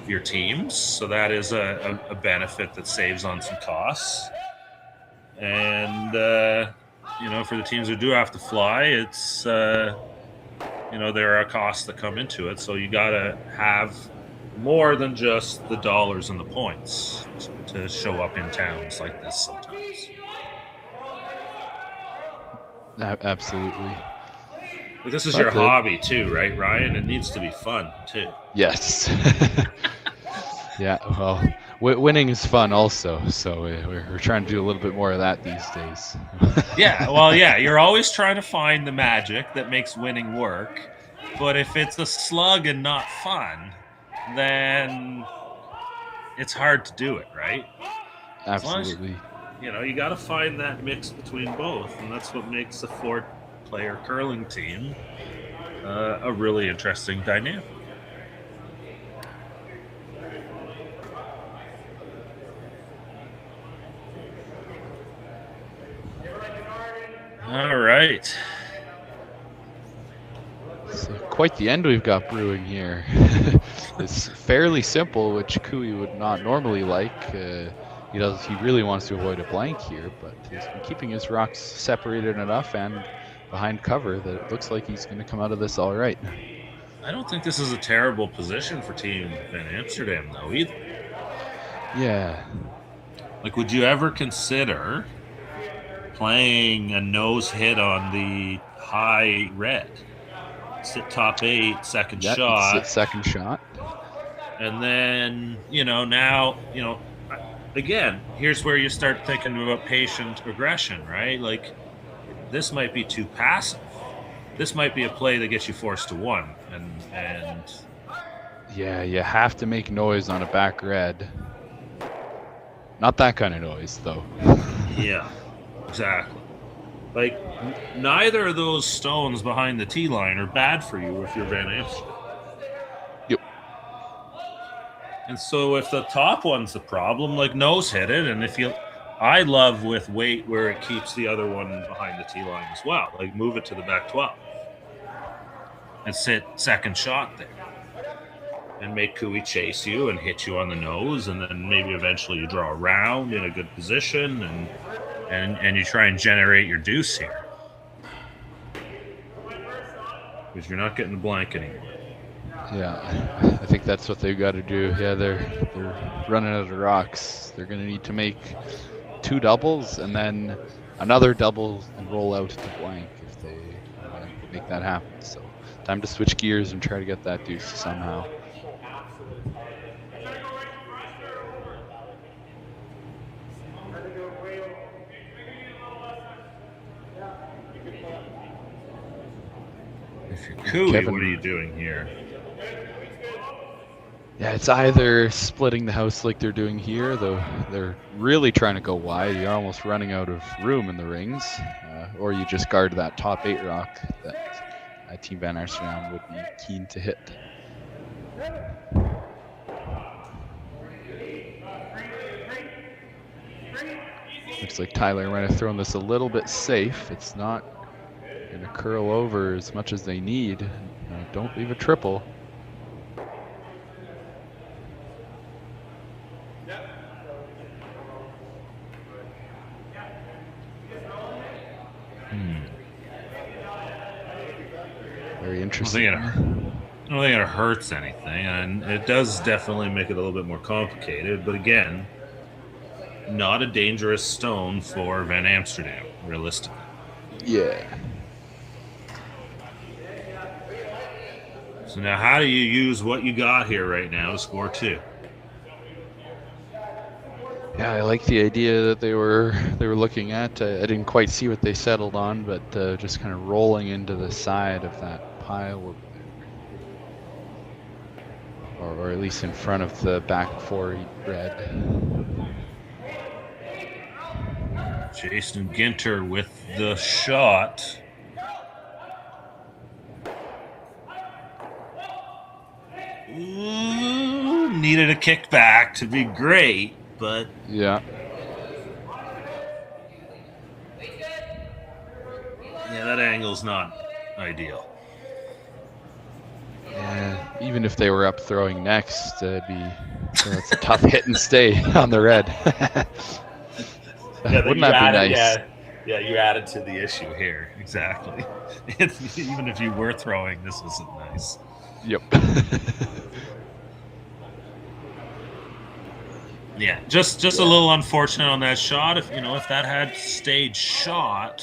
your teams. So that is a benefit that saves on some costs. And, for the teams who do have to fly, it's, there are costs that come into it. So you got to have more than just the dollars and the points to show up in towns like this sometimes. Absolutely. But this is your hobby too, right, Ryan? It needs to be fun too. Yes. Yeah, well, winning is fun also, so we're trying to do a little bit more of that these days. Yeah, you're always trying to find the magic that makes winning work, but if it's a slug and not fun, then it's hard to do it, right? Absolutely. You got to find that mix between both, and that's what makes a 4-player curling team a really interesting dynamic. All right. So quite the end we've got brewing here. It's fairly simple, which Kui would not normally like. He really wants to avoid a blank here, but he's been keeping his rocks separated enough and behind cover that it looks like he's going to come out of this all right. I don't think this is a terrible position for Team Van Amsterdam, though, either. Yeah. Like, would you ever consider playing a nose hit on the high red? Sit top 8, second shot. Sit second shot. And then, now, again, here's where you start thinking about patient aggression, right? Like, this might be too passive. This might be a play that gets you forced to 1. And yeah, you have to make noise on a back red. Not that kind of noise, though. Yeah, exactly. Like, neither of those stones behind the tee line are bad for you if you're Van Amsterdam. Yep. And so if the top one's the problem, like, nose hit it, and I love with weight where it keeps the other one behind the tee line as well. Like, move it to the back 12 and sit second shot there and make Kui chase you and hit you on the nose, and then maybe eventually you draw a round in a good position and you try and generate your deuce here. Because you're not getting the blank anymore. Yeah, I think that's what they've got to do. Yeah, they're running out of rocks. They're going to need to make 2 doubles and then another double and roll out to blank if they make that happen. So time to switch gears and try to get that deuce somehow. If you're Kui, Kevin, what are you doing here? Yeah, it's either splitting the house like they're doing here, though they're really trying to go wide. You're almost running out of room in the rings, or you just guard that top 8 rock that Team Van Amsterdam would be keen to hit. Looks like Tyler might have thrown this a little bit safe. It's not going to curl over as much as they need. Don't leave a triple. Very interesting. I don't think it hurts anything, and it does definitely make it a little bit more complicated. But again, not a dangerous stone for Van Amsterdam, realistically. Yeah. So now, how do you use what you got here right now to score 2? Yeah, I like the idea that they were looking at. I didn't quite see what they settled on, but just kind of rolling into the side of that pile, or at least in front of the back 4 red. Jason Ginter with the shot. Ooh, needed a kickback to be great, but yeah. Yeah, that angle's not ideal. Yeah, even if they were up throwing next, it's a tough hit and stay on the red. Wouldn't that be nice? Yeah, you added to the issue here. Exactly. Even if you were throwing, this isn't nice. Yep. Yeah, just a little unfortunate on that shot. If that had stayed shot,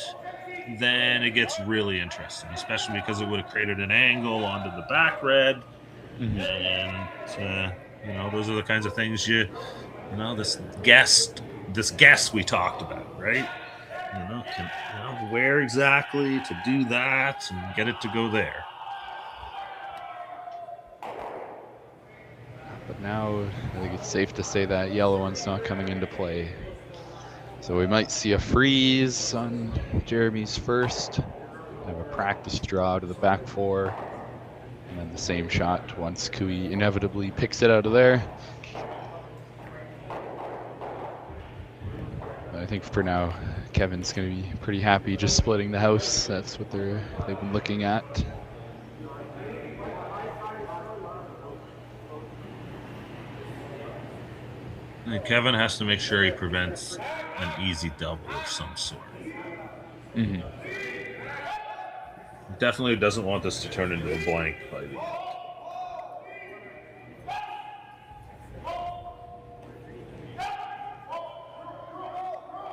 then it gets really interesting, especially because it would have created an angle onto the back red. Mm-hmm. And those are the kinds of things this guess we talked about, right? Where exactly to do that and get it to go there. But now I think it's safe to say that yellow one's not coming into play. So we might see a freeze on Jeremy's first. Have a practice draw to the back four. And then the same shot once Kui inevitably picks it out of there. But I think for now, Kevin's going to be pretty happy just splitting the house. That's what they've been looking at. And Kevin has to make sure he prevents an easy double of some sort. Mm-hmm. Definitely doesn't want this to turn into a blank by the end.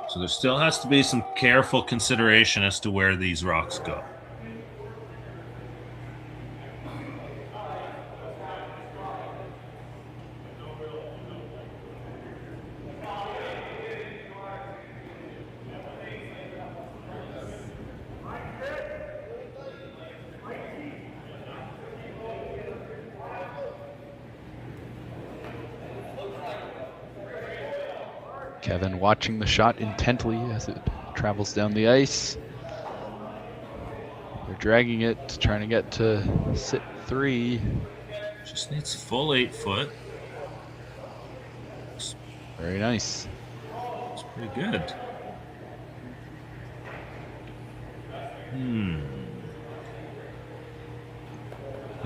So there still has to be some careful consideration as to where these rocks go. Kevin watching the shot intently as it travels down the ice. They're dragging it, trying to get to sit 3. Just needs full 8 foot. Very nice. It's pretty good.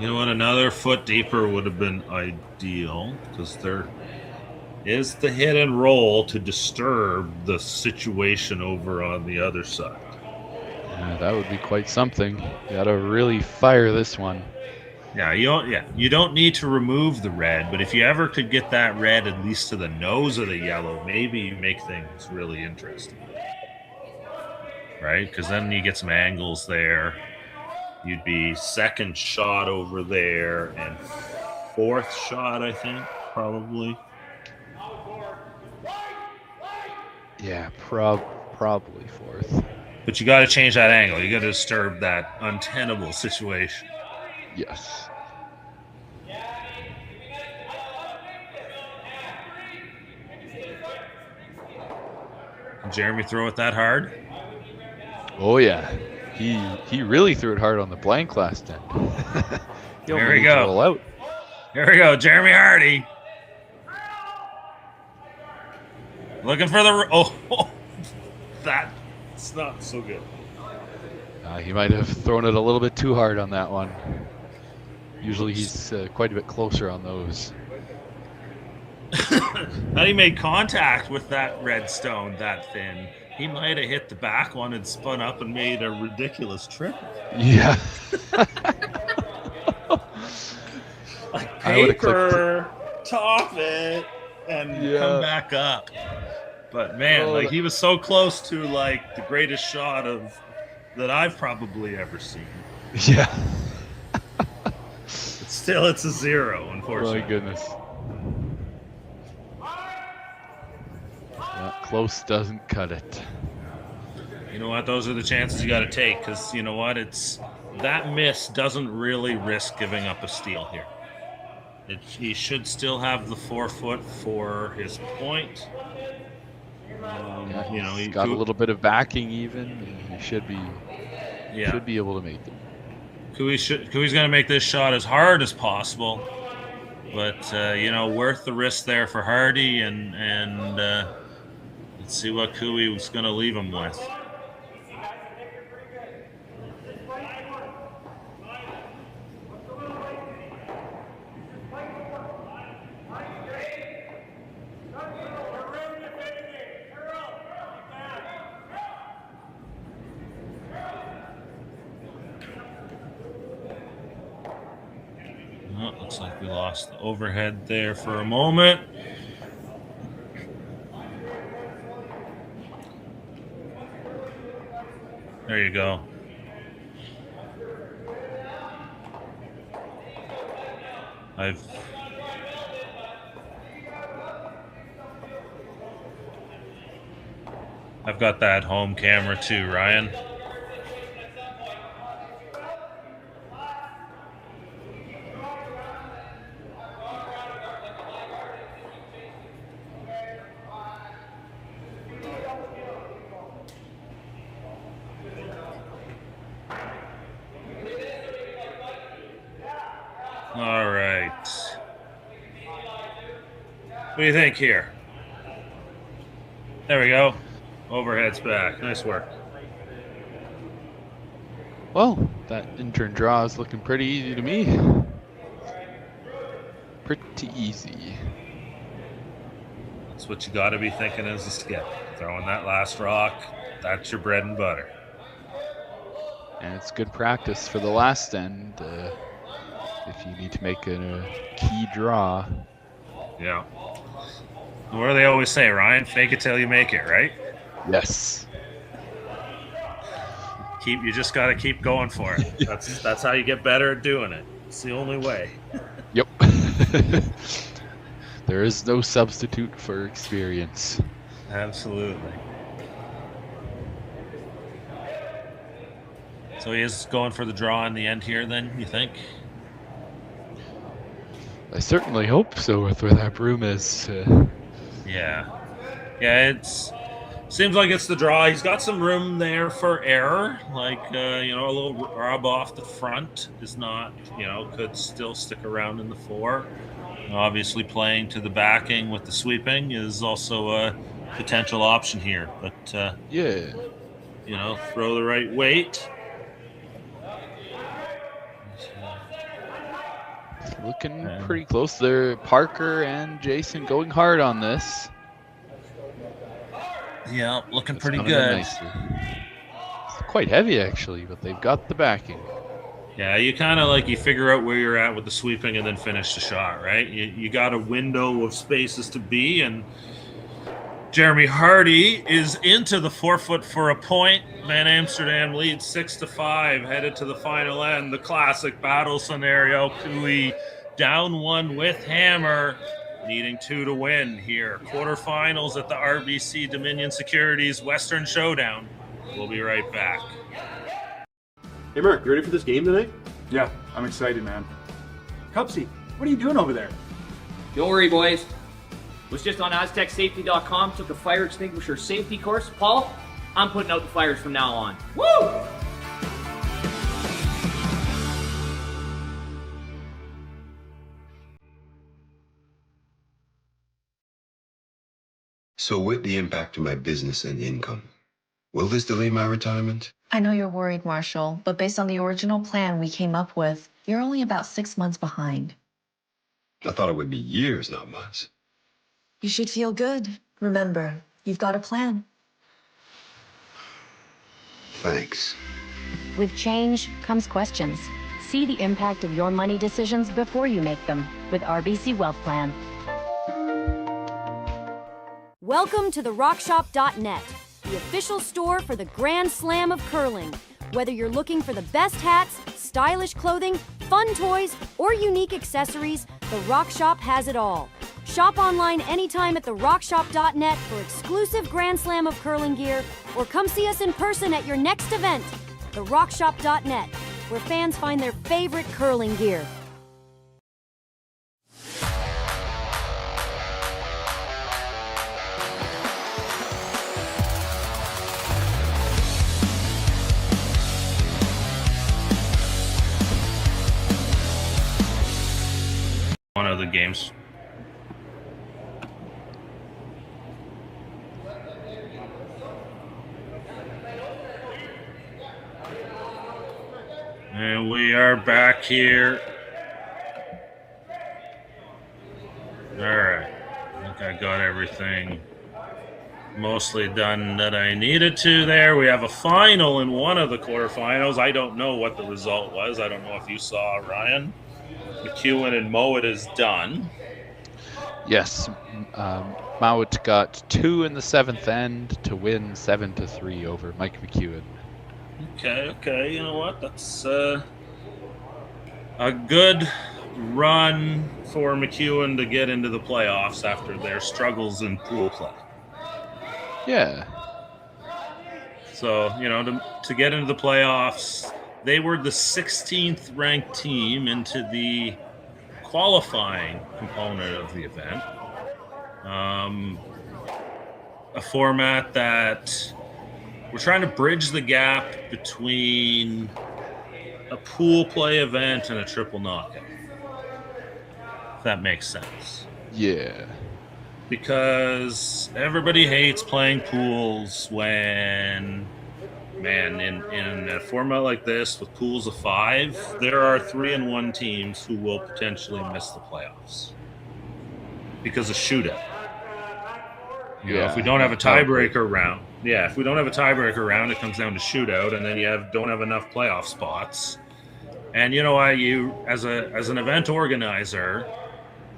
You know what? Another foot deeper would have been ideal because there is the hit and roll to disturb the situation over on the other side. Yeah, that would be quite something. You gotta really fire this one. Yeah, you don't need to remove the red, but if you ever could get that red at least to the nose of the yellow, maybe you make things really interesting. Right? Because then you get some angles there. You'd be second shot over there and fourth shot, I think, probably. Yeah, probably fourth. But you got to change that angle. You got to disturb that untenable situation. Yes. Can Jeremy throw it that hard? Oh yeah, he really threw it hard on the blank last end. Here we go. Here we go, Jeremy Hardy. Looking for the that's not so good. He might have thrown it a little bit too hard on that one. Usually he's quite a bit closer on those. Had he made contact with that red stone that thin, he might have hit the back one and spun up and made a ridiculous triple. Yeah. Like paper, top it, and come back up. But man, he was so close to like the greatest shot that I've probably ever seen. Yeah. Still, it's a 0, unfortunately. Oh my goodness. Yeah, close doesn't cut it. You know what? Those are the chances you got to take because you know what? That miss doesn't really risk giving up a steal here. He should still have the 4 foot for his point. He's got a little bit of backing even. He should be able to make it. Kui's going to make this shot as hard as possible, but worth the risk there for Hardy, and let's see what Kui was going to leave him with. Looks like we lost the overhead there for a moment. There you go. I've got that home camera too, Ryan. All right. What do you think here? There we go. Overhead's back. Nice work. Well, that intern draw is looking pretty easy to me. Pretty easy. That's what you got to be thinking as a skip. Throwing that last rock, that's your bread and butter. And it's good practice for the last end if you need to make a key draw. Yeah. What do they always say, Ryan? Fake it till you make it, right? Yes. You just got to keep going for it. That's how you get better at doing it. It's the only way. Yep. There is no substitute for experience. Absolutely. So he is going for the draw in the end here then, you think? I certainly hope so with where that broom is. Yeah. Yeah, seems like it's the draw. He's got some room there for error. Like, a little rub off the front is not, could still stick around in the 4. Obviously playing to the backing with the sweeping is also a potential option here. But, yeah. Throw the right weight. Looking pretty close there. Parker and Jason going hard on this. Yeah, looking pretty good. It's quite heavy actually, but they've got the backing. Yeah, you kind of you figure out where you're at with the sweeping and then finish the shot, right? You got a window of spaces to be, and Jeremy Hardy is into the 4-foot for a point. Van Amsterdam leads 6-5, headed to the final end. The classic battle scenario. Kui down 1 with hammer, needing 2 to win here. Quarterfinals at the RBC Dominion Securities Western Showdown. We'll be right back. Hey Mark, you ready for this game tonight? Yeah, I'm excited, man. Cupsy, what are you doing over there? Don't worry, boys. Was just on AztecSafety.com, took a fire extinguisher safety course. Paul, I'm putting out the fires from now on. Woo! So with the impact to my business and income, will this delay my retirement? I know you're worried, Marshall, but based on the original plan we came up with, you're only about 6 months behind. I thought it would be years, not months. You should feel good. Remember, you've got a plan. Thanks. With change comes questions. See the impact of your money decisions before you make them with RBC Wealth Plan. Welcome to the RockShop.net, the official store for the Grand Slam of curling. Whether you're looking for the best hats, stylish clothing, fun toys, or unique accessories, the Rock Shop has it all. Shop online anytime at therockshop.net for exclusive Grand Slam of curling gear, or come see us in person at your next event. Therockshop.net, where fans find their favorite curling gear. One of the games. And we are back here. All right. I think I got everything mostly done that I needed to there. We have a final in one of the quarterfinals. I don't know what the result was. I don't know if you saw, Ryan. McEwen and Mowat is done. Yes, Mowat got 2 in the 7th end to win 7-3 over Mike McEwen. Okay. You know what? That's a good run for McEwen to get into the playoffs after their struggles in pool play. Yeah. So, to get into the playoffs, they were the 16th ranked team into the qualifying component of the event. A format that we're trying to bridge the gap between a pool play event and a triple knockout. If that makes sense. Yeah. Because everybody hates playing pools when, man, in a format like this with pools of 5, there are 3-1 teams who will potentially miss the playoffs because of shootout. If we don't have a tiebreaker round, it comes down to shootout, and then you don't have enough playoff spots. And you as an event organizer,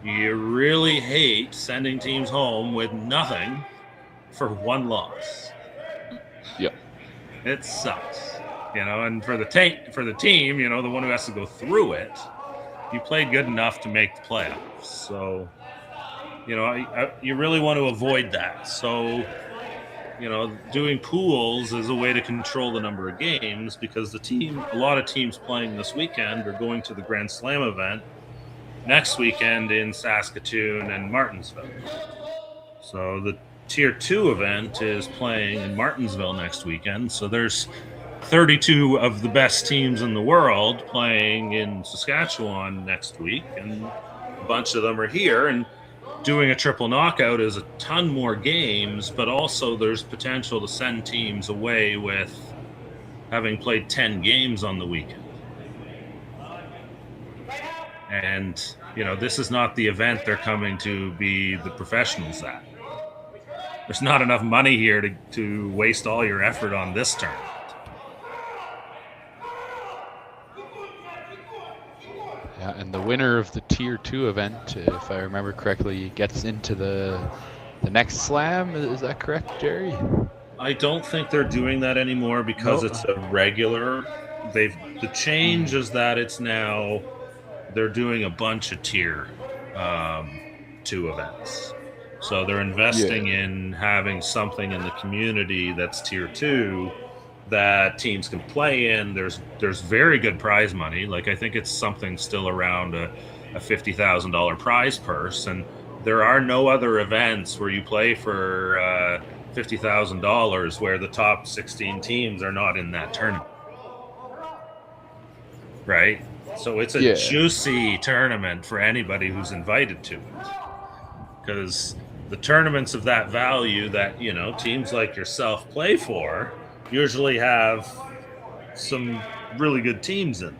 you really hate sending teams home with nothing for 1 loss. Yep. It sucks, and for the team, the one who has to go through it, you played good enough to make the playoffs. So, you really want to avoid that. So, doing pools is a way to control the number of games, because a lot of teams playing this weekend are going to the Grand Slam event next weekend in Saskatchewan and Martinsville. So the Tier 2 event is playing in Martinsville next weekend. So there's 32 of the best teams in the world playing in Saskatchewan next week, and a bunch of them are here. And doing a triple knockout is a ton more games, but also there's potential to send teams away with having played 10 games on the weekend. And, this is not the event they're coming to be the professionals at. There's not enough money here to waste all your effort on this tournament. Yeah, and the winner of the Tier 2 event, if I remember correctly, gets into the next slam. Is that correct, Jerry? I don't think they're doing that anymore because it's a regular. The change is that it's now they're doing a bunch of Tier 2 events. So they're investing in having something in the community that's Tier 2 that teams can play in. There's very good prize money. Like, I think it's something still around a $50,000 prize purse, and there are no other events where you play for $50,000 where the top 16 teams are not in that tournament. Right? So it's a juicy tournament for anybody who's invited to it. Because the tournaments of that value that, teams like yourself play for usually have some really good teams in them.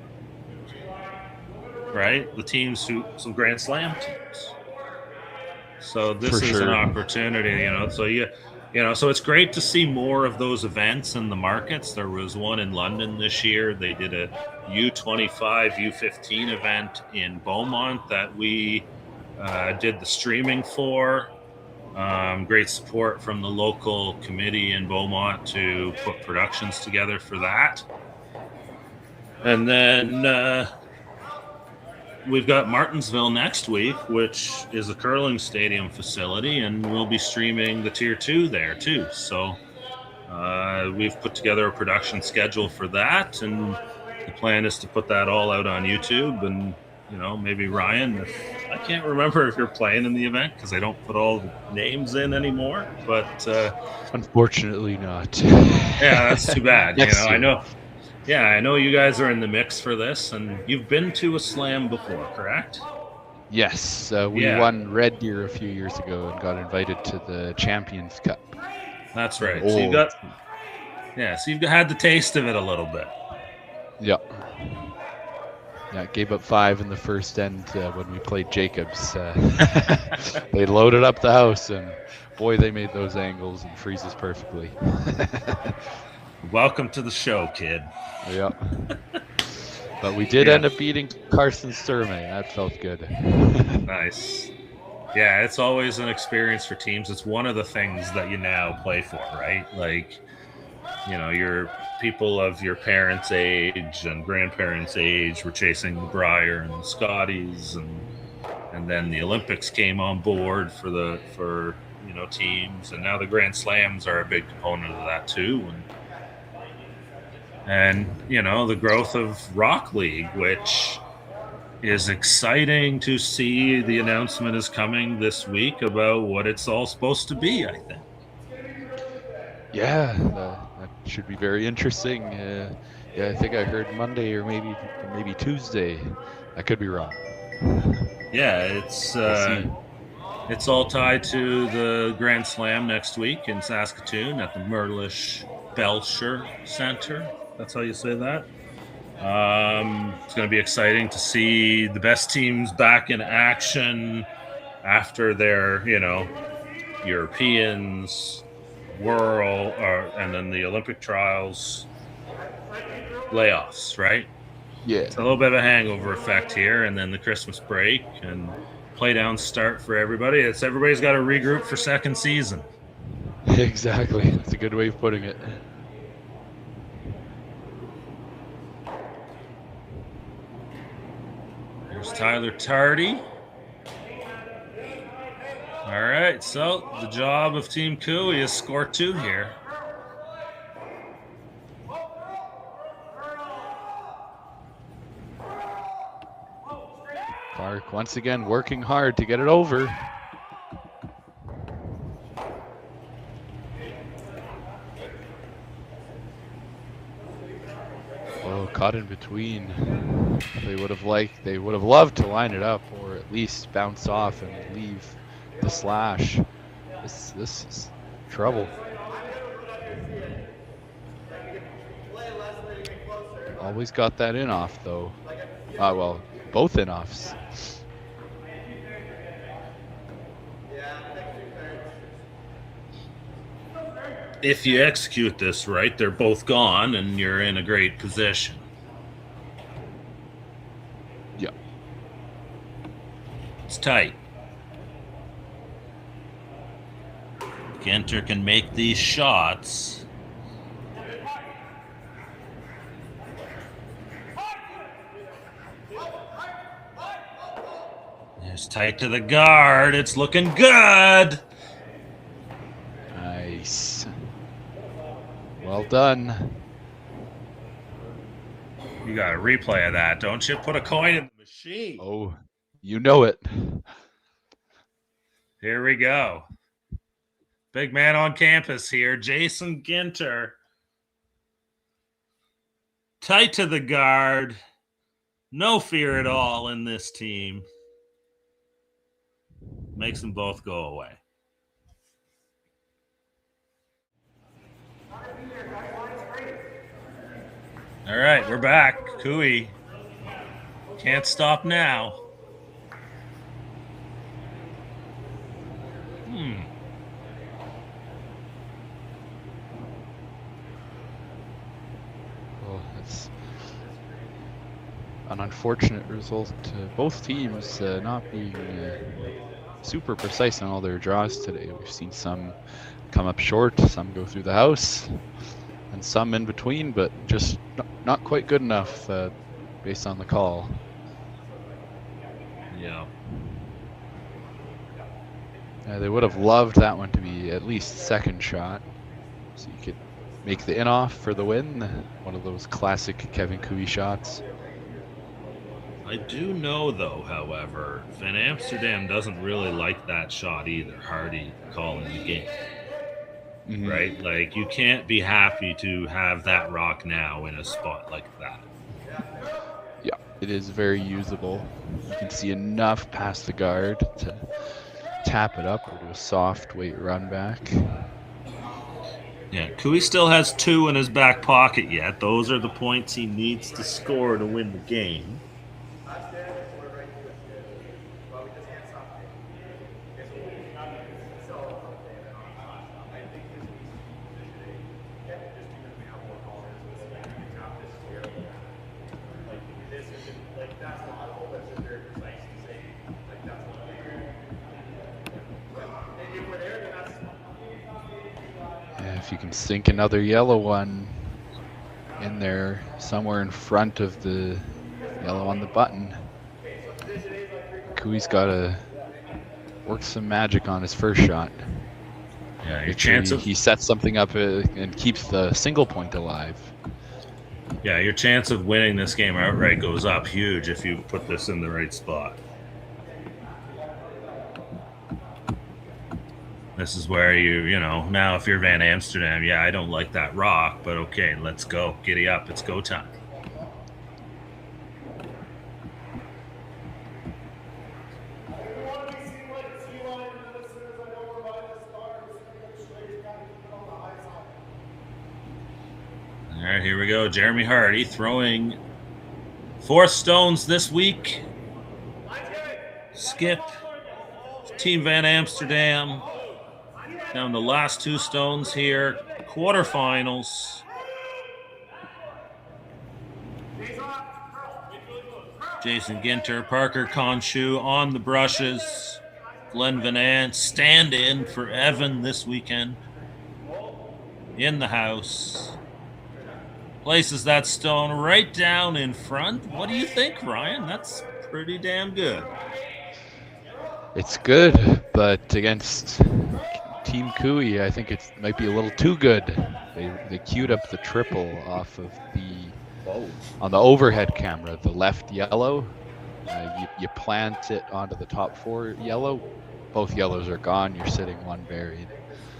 Right? The teams some Grand Slam teams. So this is an opportunity, so it's great to see more of those events in the markets. There was one in London this year. They did a U25, U15 event in Beaumont that we did the streaming for. Great support from the local committee in Beaumont to put productions together for that. And then we've got Martinsville next week, which is a curling stadium facility, and we'll be streaming the Tier 2 there too. So we've put together a production schedule for that, and the plan is to put that all out on YouTube. And maybe Ryan, I can't remember if you're playing in the event because I don't put all the names in anymore, but unfortunately not. Yeah, that's too bad. I know. Yeah, I know you guys are in the mix for this, and you've been to a slam before, correct? Yes, we won Red Deer a few years ago and got invited to the Champions Cup. That's right. So you've had the taste of it a little bit. Yeah. Yeah, gave up 5 in the first end when we played Jacobs. They loaded up the house, and boy, they made those angles and freezes perfectly. Welcome to the show, kid. Yeah. But we did end up beating Carson Sturmey. That felt good. Nice. Yeah, it's always an experience for teams. It's one of the things that you now play for, right? Like, you know, your people of your parents' age and grandparents' age were chasing the Brier and the Scotties, and then the Olympics came on board for you know, teams, and now the Grand Slams are a big component of that too. And you know, the growth of Rock League, which is exciting to see. The announcement is coming this week about what it's all supposed to be, I think. Yeah, that should be very interesting. Yeah, I think I heard Monday or maybe Tuesday. I could be wrong. Yeah, it's all tied to the Grand Slam next week in Saskatoon at the Merlish Belcher Center. That's how you say that. It's going to be exciting to see the best teams back in action after their, you know, Europeans, World, and then the Olympic trials layoffs, right? Yeah. It's a little bit of a hangover effect here, and then the Christmas break and play down start for everybody. Everybody's got to regroup for second season. Exactly. That's a good way of putting it. There's Tyler Tardy. All right, so the job of Team Cooey is score 2 here. Clark once again working hard to get it over. Oh, caught in between. They would have loved to line it up, or at least bounce off and leave the slash. This is trouble. Always got that in off though. Well, both in offs. If you execute this right, they're both gone and you're in a great position. Yeah. It's tight. Ginter can make these shots. It's tight to the guard. It's looking good. Nice. Well done. You got a replay of that, don't you? Put a coin in the machine. Oh, you know it. Here we go. Big man on campus here, Jason Ginter. Tight to the guard. No fear at all in this team. Makes them both go away. All right, we're back. Cooey can't stop now. Well, that's an unfortunate result. Both teams not being super precise on all their draws today. We've seen some come up short, some go through the house, and some in between, but just not quite good enough based on the call. Yeah. They would have loved that one to be at least second shot, so you could make the in-off for the win. One of those classic Kevin Cooey shots. I do know, though, however, Van Amsterdam doesn't really like that shot either, Hardy calling the game. Mm-hmm. Right? Like, you can't be happy to have that rock now in a spot like that. Yeah, it is very usable. You can see enough past the guard to tap it up or do a soft weight run back. Yeah, Cooey still has 2 in his back pocket yet. Those are the points he needs to score to win the game. if you can sink another yellow one in there somewhere in front of the yellow on the button, Kui's got to work some magic on his first shot. Yeah, your chance of he sets something up and keeps the single point alive. Yeah, your chance of winning this game outright goes up huge if you put this in the right spot. This is where you know, now if you're Van Amsterdam, yeah, I don't like that rock, but okay, let's go. Giddy up. It's go time. All right, here we go. Jeremy Hardy throwing 4 stones this week. Skip. Team Van Amsterdam. Down the last 2 stones here. Quarterfinals. Jason Ginter, Parker Conshu on the brushes. Glenn Van Ant stand in for Evan this weekend. In the house. Places that stone right down in front. What do you think, Ryan? That's pretty damn good. It's good, but against Team Kui, I think it might be a little too good. They queued up the triple off of on the overhead camera, the left yellow. You plant it onto the top 4 yellow. Both yellows are gone. You're sitting 1 buried.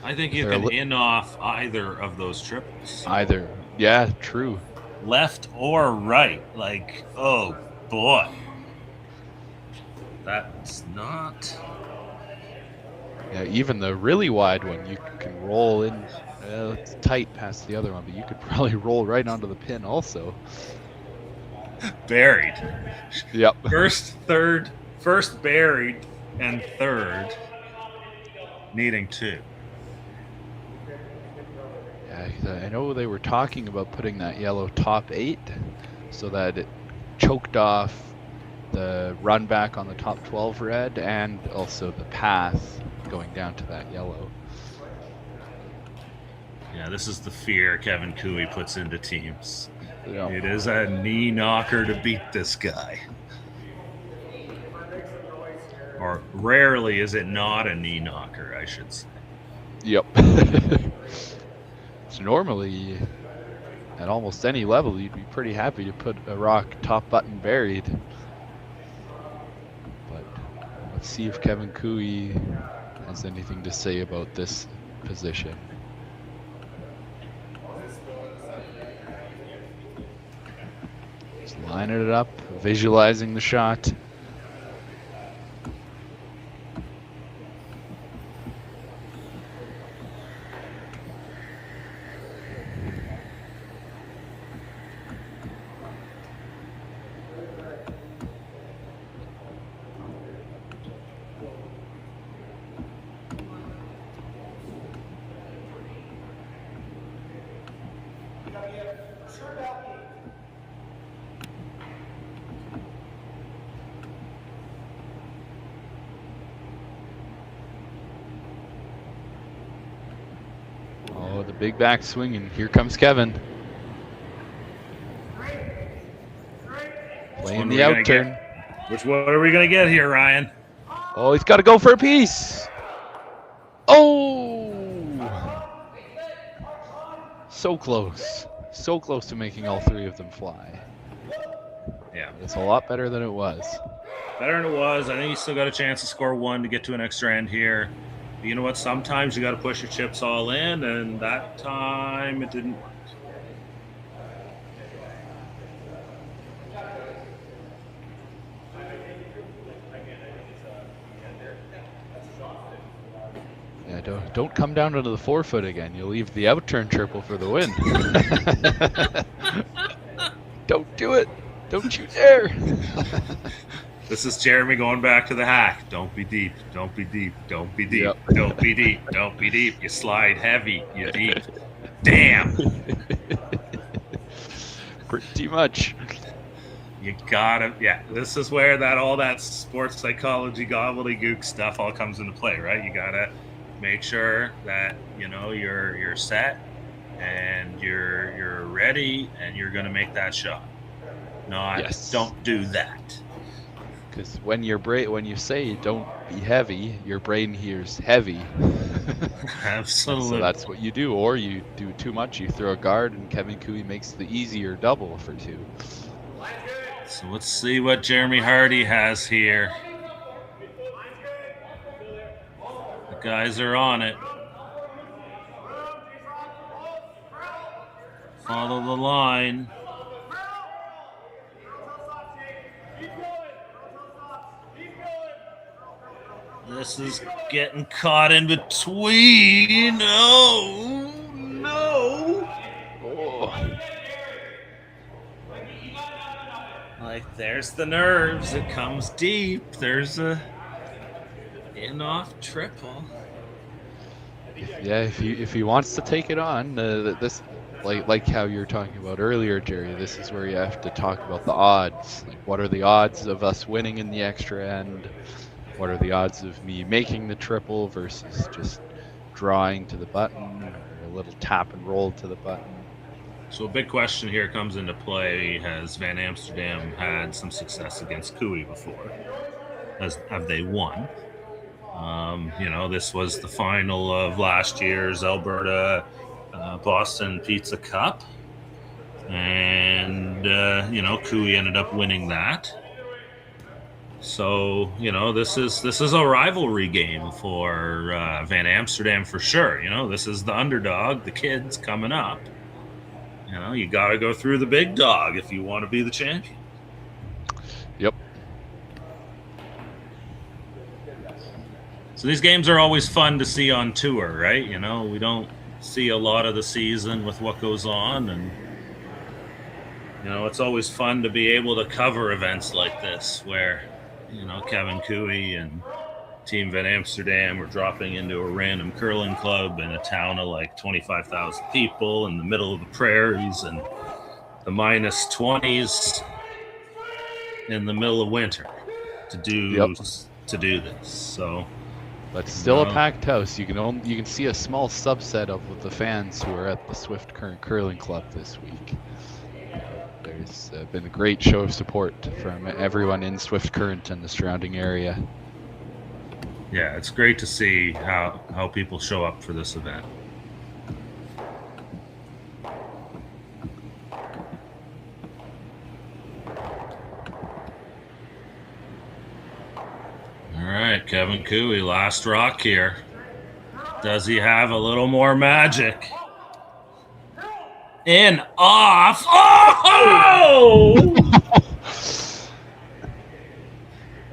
I think you can in off either of those triples. Either. Yeah, true. Left or right. Like, oh boy. That's not... Yeah, even the really wide one, you can roll in. It's tight past the other one, but you could probably roll right onto the pin also. Buried. Yep. First buried, and third needing 2. Yeah, I know they were talking about putting that yellow top 8 so that it choked off the run back on the top 12 red and also the path going down to that yellow. Yeah, this is the fear Kevin Kui puts into teams. Yeah. It is a knee knocker to beat this guy. Or rarely is it not a knee knocker, I should say. Yep. So normally, at almost any level, you'd be pretty happy to put a rock top button buried. But let's see if Kevin Kui has anything to say about this position. Just lining it up, visualizing the shot. Oh, the big back swing, and here comes Kevin. Playing the out turn. Which one are we going to get here, Ryan? Oh, he's got to go for a piece. Oh! So close. So close to making all 3 of them fly. Yeah. It's a lot better than it was. Better than it was. I think he's still got a chance to score 1 to get to an extra end here. But you know what? Sometimes you got to push your chips all in, and that time it didn't work. Yeah, don't come down into the 4-foot again. You'll leave the out-turn triple for the win. Don't do it. Don't you dare. This is Jeremy going back to the hack. Don't be deep. Don't be deep. Don't be deep. Yep. Don't be deep. Don't be deep. You slide heavy. You deep. Damn. Pretty much. You gotta, yeah. This is where all that sports psychology gobbledygook stuff all comes into play, right? You gotta make sure that you're set and you're ready and you're going to make that shot. Don't do that. Because when you say don't be heavy, your brain hears heavy. Absolutely. So that's what you do, or you do too much. You throw a guard, and Kevin Cooey makes the easier double for 2. So let's see what Jeremy Hardy has here. The guys are on it. Follow the line. This is getting caught in between. No. Oh. Like, there's the nerves. It comes deep. There's a in-off triple. Yeah, if he wants to take it on, this like how you were talking about earlier, Jerry. This is where you have to talk about the odds. Like, what are the odds of us winning in the extra end? What are the odds of me making the triple versus just drawing to the button or a little tap and roll to the button? So a big question here comes into play. Has Van Amsterdam had some success against Cooey before? Have they won? This was the final of last year's Alberta Boston Pizza Cup. And, Cooey ended up winning that. So, this is a rivalry game for Van Amsterdam for sure. This is the underdog, the kids coming up. You got to go through the big dog if you want to be the champion. Yep. So these games are always fun to see on tour, right? We don't see a lot of the season with what goes on, and it's always fun to be able to cover events like this where Kevin Cooey and Team Van Amsterdam are dropping into a random curling club in a town of like 25,000 people in the middle of the prairies and the minus 20s in the middle of winter to do this. So, but still a packed house. You can see a small subset of the fans who are at the Swift Current Curling Club this week. There's been a great show of support from everyone in Swift Current and the surrounding area. Yeah, it's great to see how people show up for this event. All right, Kevin Cooey, last rock here. Does he have a little more magic? In, off. Oh!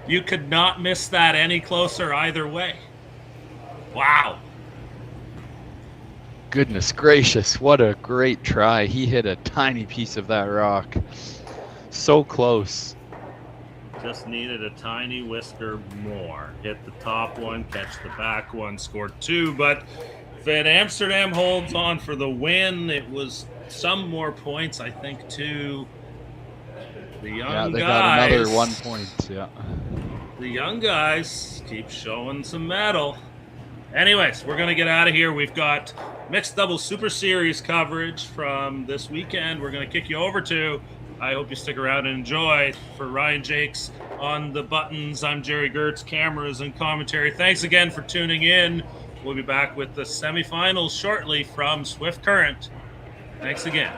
You could not miss that any closer either way. Wow. Goodness gracious, what a great try. He hit a tiny piece of that rock. So close. Just needed a tiny whisker more. Hit the top one, catch the back one, scored 2, but Van Amsterdam holds on for the win. It was some more points, I think, to the young they guys. got another 1 point, yeah. The young guys keep showing some mettle. Anyways, we're going to get out of here. We've got mixed double Super Series coverage from this weekend. We're going to kick you over to. I hope you stick around and enjoy. For Ryan Jakes on the buttons, I'm Jerry Gertz, cameras and commentary. Thanks again for tuning in. We'll be back with the semifinals shortly from Swift Current. Thanks again.